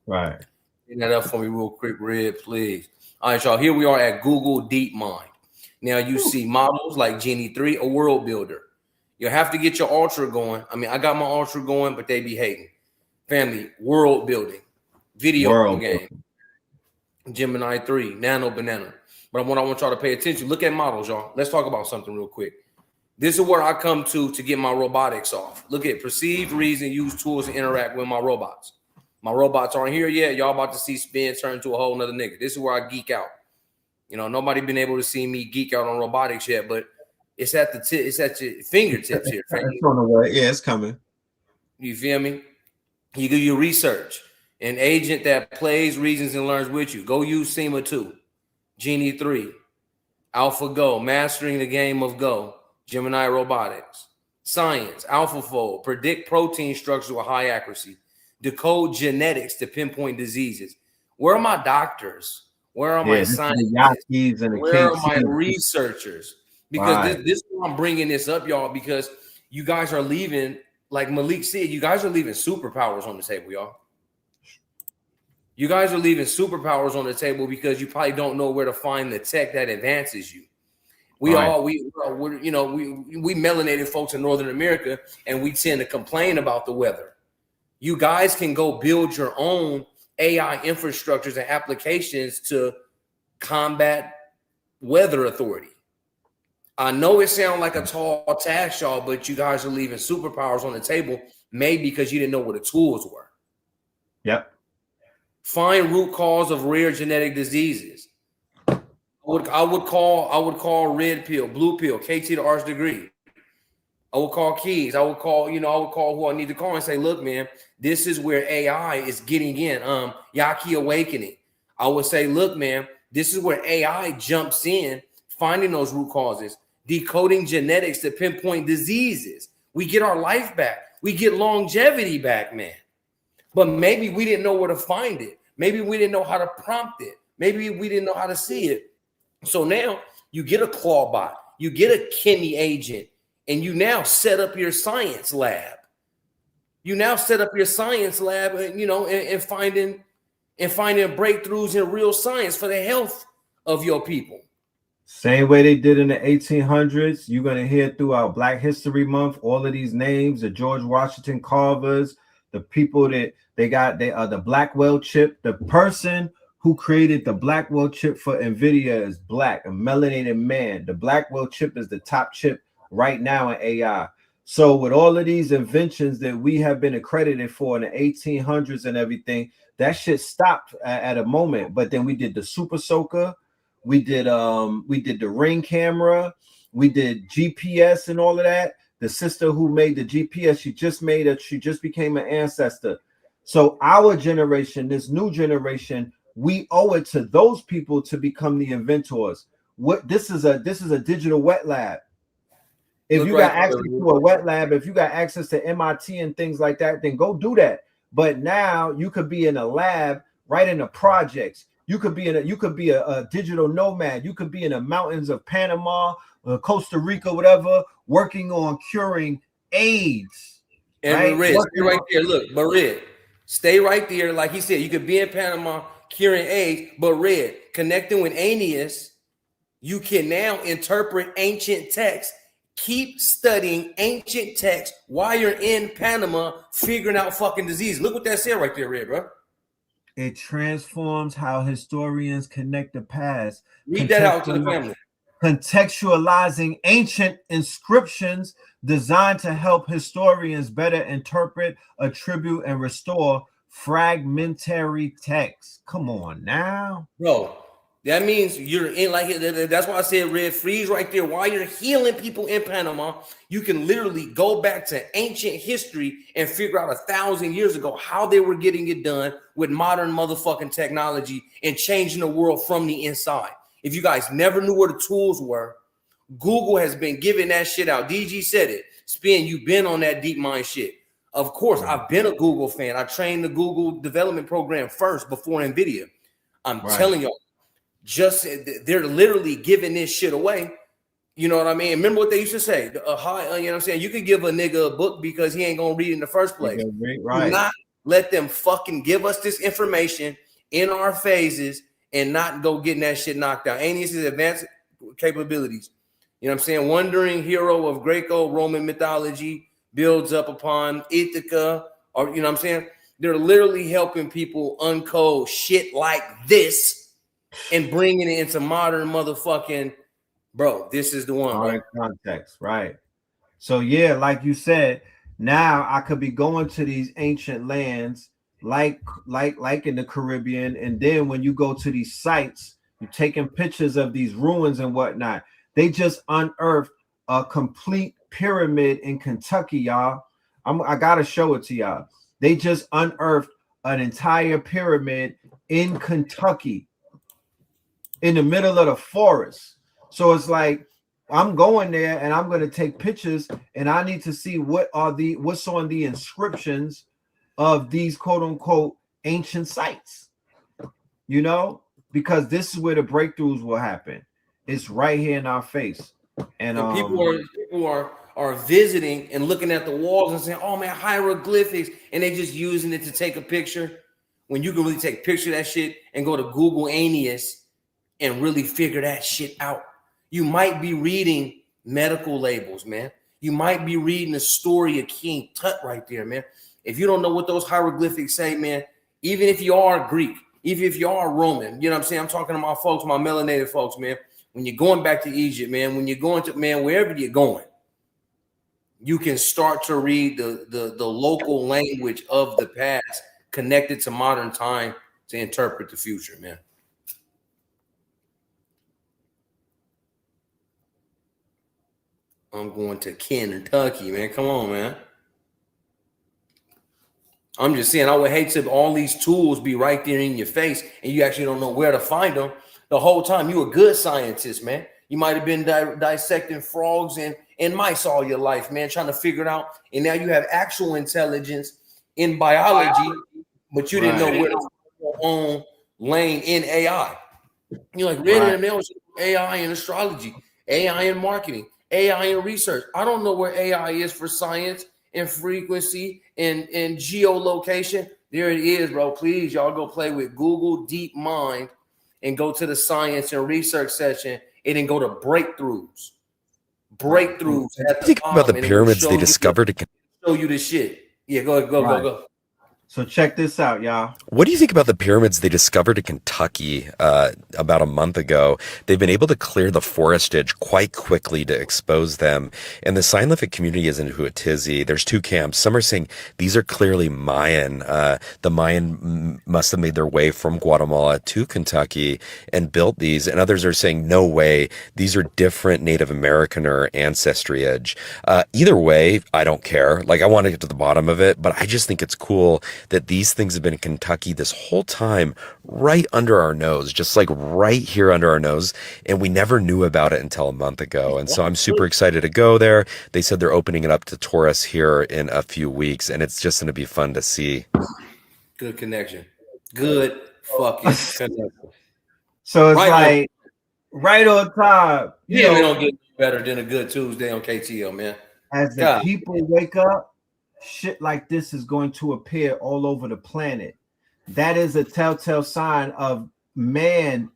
Right. Get that up for me real quick, Red, please. All right, y'all. Here we are at Google DeepMind. Now you see models like Genie 3, a world builder. You have to get your Ultra going. I mean, I got my Ultra going, but they be hating. Family, world building, video game, Gemini 3, Nano Banana. But what I want y'all to pay attention, look at models, y'all. Let's talk about something real quick. This is where I come to get my robotics off. Look at perceived reason, use tools to interact with my robots. My robots aren't here yet. Y'all about to see Spin turn into a whole nother nigga. This is where I geek out. You know, nobody been able to see me geek out on robotics yet, but it's at it's at your fingertips here. It's on the way. Yeah, it's coming. You feel me? You do your research. An agent that plays, reasons, and learns with you. Go use SEMA 2, Genie 3, AlphaGo, mastering the game of Go, Gemini Robotics, Science, AlphaFold, predict protein structures with high accuracy, decode genetics to pinpoint diseases. Where are my doctors? Where are my scientists? Where are my researchers? Because this is why I'm bringing this up, y'all, because you guys are leaving, like Malik said, you guys are leaving superpowers on the table, y'all. You guys are leaving superpowers on the table because you probably don't know where to find the tech that advances you. We melanated folks in Northern America, and we tend to complain about the weather. You guys can go build your own AI infrastructures and applications to combat weather authority. I know it sounds like a tall task, y'all, but you guys are leaving superpowers on the table, maybe because you didn't know what the tools were. Yep. Find root cause of rare genetic diseases. I would call red pill, blue pill, KT to R's degree. I would call Keys. I would call who I need to call and say, look, man, this is where AI is getting in. Yaki Awakening. I would say, look, man, this is where AI jumps in, finding those root causes, decoding genetics to pinpoint diseases. We get our life back. We get longevity back, man. But maybe we didn't know where to find it. Maybe we didn't know how to prompt it. Maybe we didn't know how to see it. So now you get a Clawbot, you get a Kimmy agent, and you now set up your science lab. You now set up your science lab, and finding breakthroughs in real science for the health of your people. Same way they did in the 1800s. You're going to hear throughout Black History Month all of these names, the George Washington Carvers, the people that they are the Blackwell chip. The person who created the Blackwell chip for NVIDIA is black, a melanated man. The Blackwell chip is the top chip right now in AI. So with all of these inventions that we have been accredited for in the 1800s and everything, that shit stopped at a moment. But then we did the super soaker, we did the ring camera, we did GPS and all of that. The sister who made the GPS, she just became an ancestor. So our generation, this new generation, we owe it to those people to become the inventors. What this is a digital wet lab. If you got access to a wet lab, if you got access to MIT and things like that, then go do that. But now you could be in a lab, right in the projects. You could be a digital nomad. You could be in the mountains of Panama, Costa Rica, whatever, working on curing AIDS. And right? Red, stay right there. Look, but Red, stay right there. Like he said, you could be in Panama curing AIDS, but Red, connecting with Aeneas, you can now interpret ancient texts. Keep studying ancient texts while you're in Panama figuring out fucking disease. Look what that said right there, Red, bro. It transforms how historians connect the past. Read that out to the family. Contextualizing ancient inscriptions designed to help historians better interpret, attribute, and restore fragmentary texts. Come on now. Bro. That means you're in, like, that's why I said, Red, freeze right there. While you're healing people in Panama, you can literally go back to ancient history and figure out 1,000 years ago how they were getting it done with modern motherfucking technology and changing the world from the inside. If you guys never knew where the tools were, Google has been giving that shit out. DG said it. Spin, you've been on that deep mind shit. Of course, I've been a Google fan. I trained the Google development program first before NVIDIA. I'm telling y'all. Just they're literally giving this shit away. You know what I mean? Remember what they used to say? You know what I'm saying? You can give a nigga a book because he ain't gonna read it in the first place. Right. Do not let them fucking give us this information in our phases and not go getting that shit knocked out. Aeneas' advanced capabilities. You know what I'm saying? Wandering hero of Greco-Roman mythology builds up upon Ithaca, or you know what I'm saying? They're literally helping people uncode shit like this. And bringing it into modern motherfucking, bro, this is the one. Right? Context, right? So yeah, like you said, now I could be going to these ancient lands, like in the Caribbean, and then when you go to these sites, you're taking pictures of these ruins and whatnot. They just unearthed a complete pyramid in Kentucky, y'all. I gotta show it to y'all. They just unearthed an entire pyramid in Kentucky, in the middle of the forest. So it's like I'm going there and I'm going to take pictures, and I need to see what's on the inscriptions of these quote unquote ancient sites, you know, because this is where the breakthroughs will happen. It's right here in our face. And people are visiting and looking at the walls and saying, oh man, hieroglyphics, and they just using it to take a picture, when you can really take a picture of that shit and go to Google Aeneas and really figure that shit out. You might be reading medical labels, man. You might be reading the story of King Tut right there, man. If you don't know what those hieroglyphics say, man, even if you are Greek, even if you are Roman, you know what I'm saying? I'm talking to my folks, my melanated folks, man. When you're going back to Egypt, man, when you're going to, man, wherever you're going, you can start to read the local language of the past connected to modern time to interpret the future, man. I'm going to Kentucky, man. Come on, man. I'm just saying, I would hate to all these tools be right there in your face and you actually don't know where to find them. The whole time, you a good scientist, man. You might have been dissecting frogs and mice all your life, man, trying to figure it out. And now you have actual intelligence in biology, but you didn't know where to find your own lane in AI. You're like, Red and Mail, AI in astrology, AI in marketing, AI and research. I don't know where AI is for science and frequency and geolocation. There it is, bro. Please, y'all go play with Google Deep Mind and go to the science and research section and then go to breakthroughs. Breakthroughs at the Think bottom, about the pyramids they discovered. Show you the shit. Yeah, go. So check this out, y'all. What do you think about the pyramids they discovered in Kentucky about a month ago? They've been able to clear the forestage quite quickly to expose them. And the scientific community is into a tizzy. There's two camps. Some are saying these are clearly Mayan. The Mayan must have made their way from Guatemala to Kentucky and built these. And others are saying, no way, these are different Native American or ancestry-age. Either way, I don't care. Like, I want to get to the bottom of it, but I just think it's cool that these things have been in Kentucky this whole time, right under our nose, just like right here under our nose. And we never knew about it until a month ago. And so I'm super excited to go there. They said they're opening it up to tourists here in a few weeks, and it's just going to be fun to see. Good connection. Good fucking connection. So it's right on time. We don't get better than a good Tuesday on KTL, man. As the people wake up, shit like this is going to appear all over the planet. That is a telltale sign of man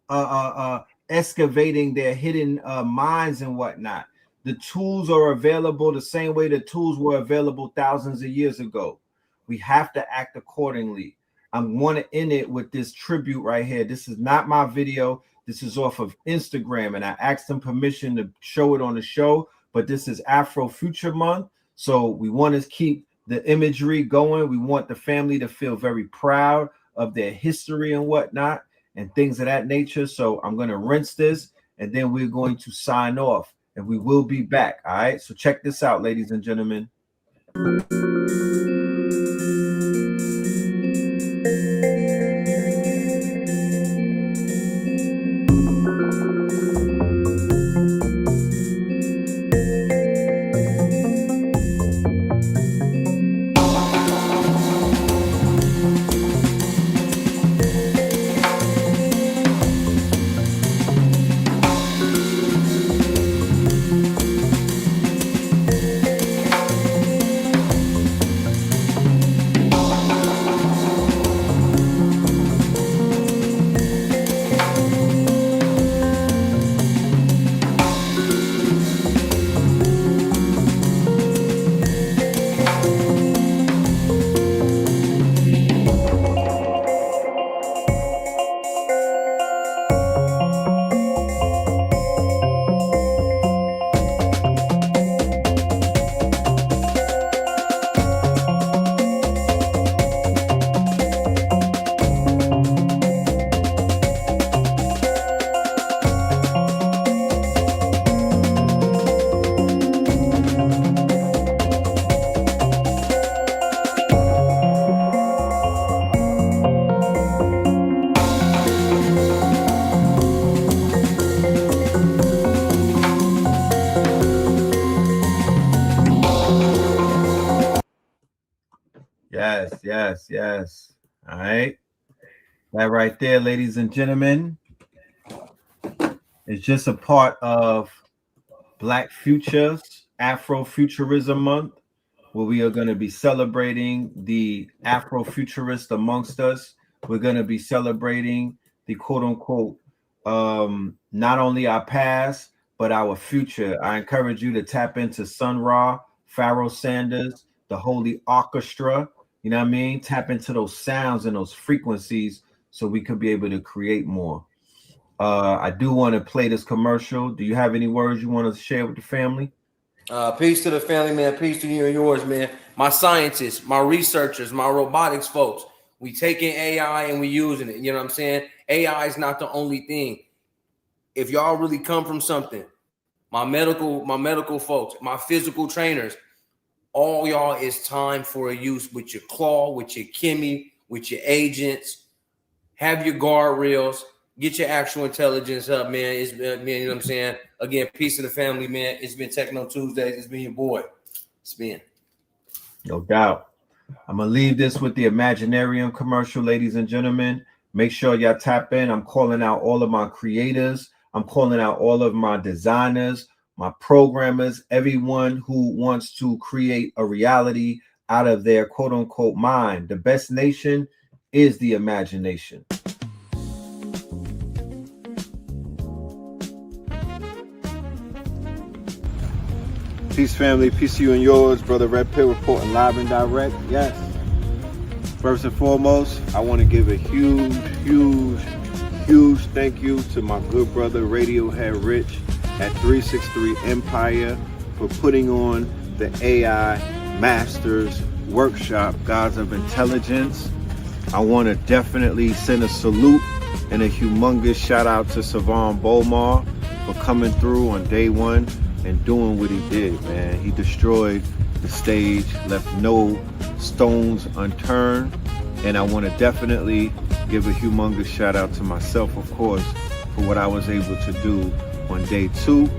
excavating their hidden mines and whatnot. The tools are available the same way the tools were available thousands of years ago. We have to act accordingly. I'm want to end it with this tribute right here. This is not my video. This is off of Instagram, and I asked them permission to show it on the show, but this is Afro Future Month. So we want to keep the imagery going. We want the family to feel very proud of their history and whatnot and things of that nature. So I'm going to rinse this, and then we're going to sign off, and we will be back. All right. So check this out, ladies and gentlemen. Yes. All right. That right there, ladies and gentlemen, is just a part of Black Futures Afrofuturism Month, where we are going to be celebrating the Afrofuturists amongst us. We're going to be celebrating the quote unquote, not only our past, but our future. I encourage you to tap into Sun Ra, Pharaoh Sanders, the Holy Orchestra. You know what I mean? Tap into those sounds and those frequencies so we could be able to create more. I do want to play this commercial. Do you have any words you want to share with the family? Peace to the family, man. Peace to you and yours, man. My scientists, my researchers, my robotics folks. We taking AI and we using it. You know what I'm saying? AI is not the only thing. If y'all really come from something, my medical folks, my physical trainers, all y'all, is time for a use with your claw, with your chemi, with your agents. Have your guardrails. Get your actual intelligence up, man. It's man, you know what I'm saying? Again, peace to the family, man. It's been Techno Tuesdays. It's been your boy. It's been. No doubt. I'm gonna leave this with the Imaginarium commercial, ladies and gentlemen. Make sure y'all tap in. I'm calling out all of my creators. I'm calling out all of my designers, my programmers, everyone who wants to create a reality out of their quote unquote mind. The best nation is the imagination. Peace, family. Peace to you and yours. Brother Red Pill reporting live and direct. Yes. First and foremost, I want to give a huge thank you to my good brother Radiohead Rich at 363 Empire for putting on the AI Masters Workshop, Gods of Intelligence. I want to definitely send a salute and a humongous shout out to Savon Bomar for coming through on day one and doing what he did, man. He destroyed the stage, left no stones unturned. And I want to definitely give a humongous shout out to myself, of course, for what I was able to do on day two.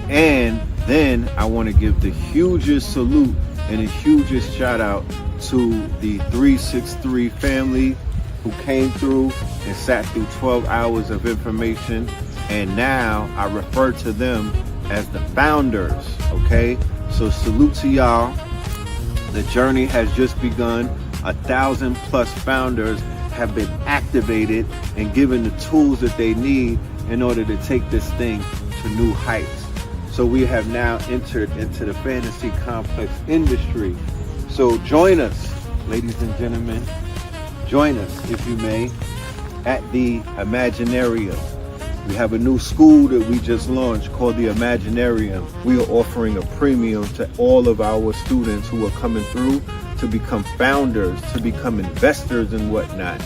And then I want to give the hugest salute and a hugest shout out to the 363 family who came through and sat through 12 hours of information. And now I refer to them as the founders, okay? So salute to y'all. The journey has just begun. 1,000+ founders have been activated and given the tools that they need in order to take this thing to new heights. So we have now entered into the fantasy complex industry. So join us, ladies and gentlemen. Join us, if you may, at the Imaginarium. We have a new school that we just launched called the Imaginarium. We are offering a premium to all of our students who are coming through to become founders, to become investors and whatnot.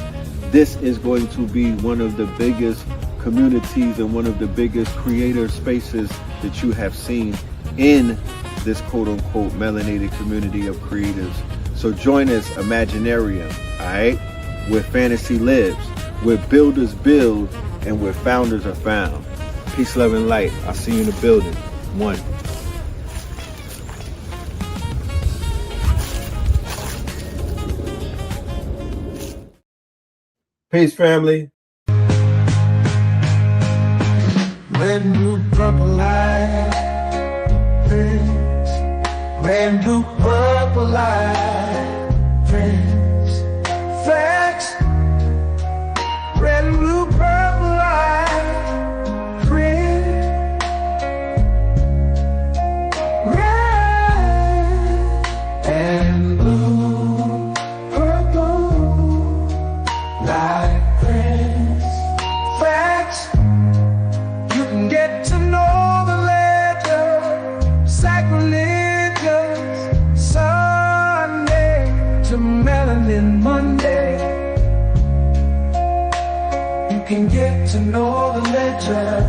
This is going to be one of the biggest communities and one of the biggest creator spaces that you have seen in this quote-unquote melanated community of creatives. So join us, Imaginarium, all right? Where fantasy lives, where builders build, and where founders are found. Peace, love, and light. I'll see you in the building. One. Peace, family. Red, blue, purple light, friends. Red, blue, purple light, friends. Facts. Red, blue, purple light, friends. Red and blue, purple light, friends. Facts. You can get to know the ledger, sacrilegious Sunday to melanin Monday. You can get to know the ledger,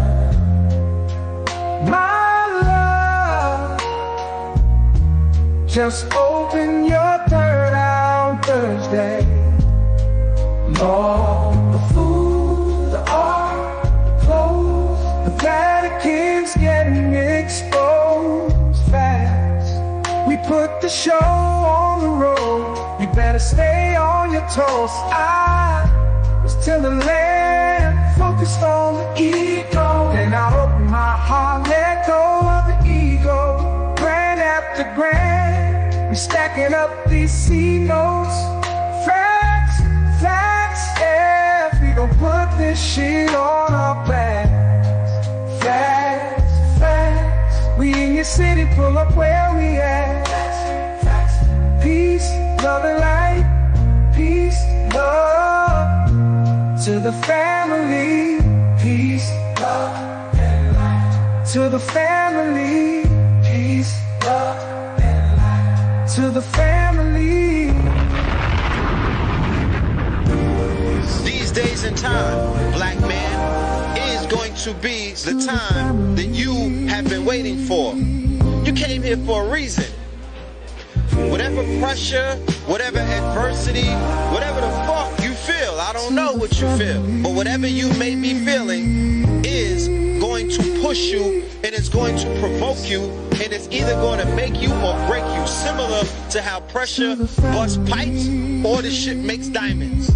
my love. Just open your third eye on Thursday. Lord, the food, the art, the clothes, the Vatican's getting exposed fast. We put the show on the road. You better stay on your toes. I was till the land focused on the ego. Then I open my heart, let go of the ego. Grand after grand, we stacking up these C notes. Facts, facts, yeah. We gon' put this shit on our backs. Facts, facts. We in your city, pull up where we at. Facts, facts. Peace, love and light. Peace, love. To the family, peace, love, and light. To the family, peace, love, and light. To the family. These days and time, black man, is going to be the time that you have been waiting for. You came here for a reason. Whatever pressure, whatever adversity, whatever the fuck you feel, I don't know what you feel, but whatever you may be feeling is going to push you, and it's going to provoke you, and it's either going to make you or break you, similar to how pressure busts pipes or the shit makes diamonds.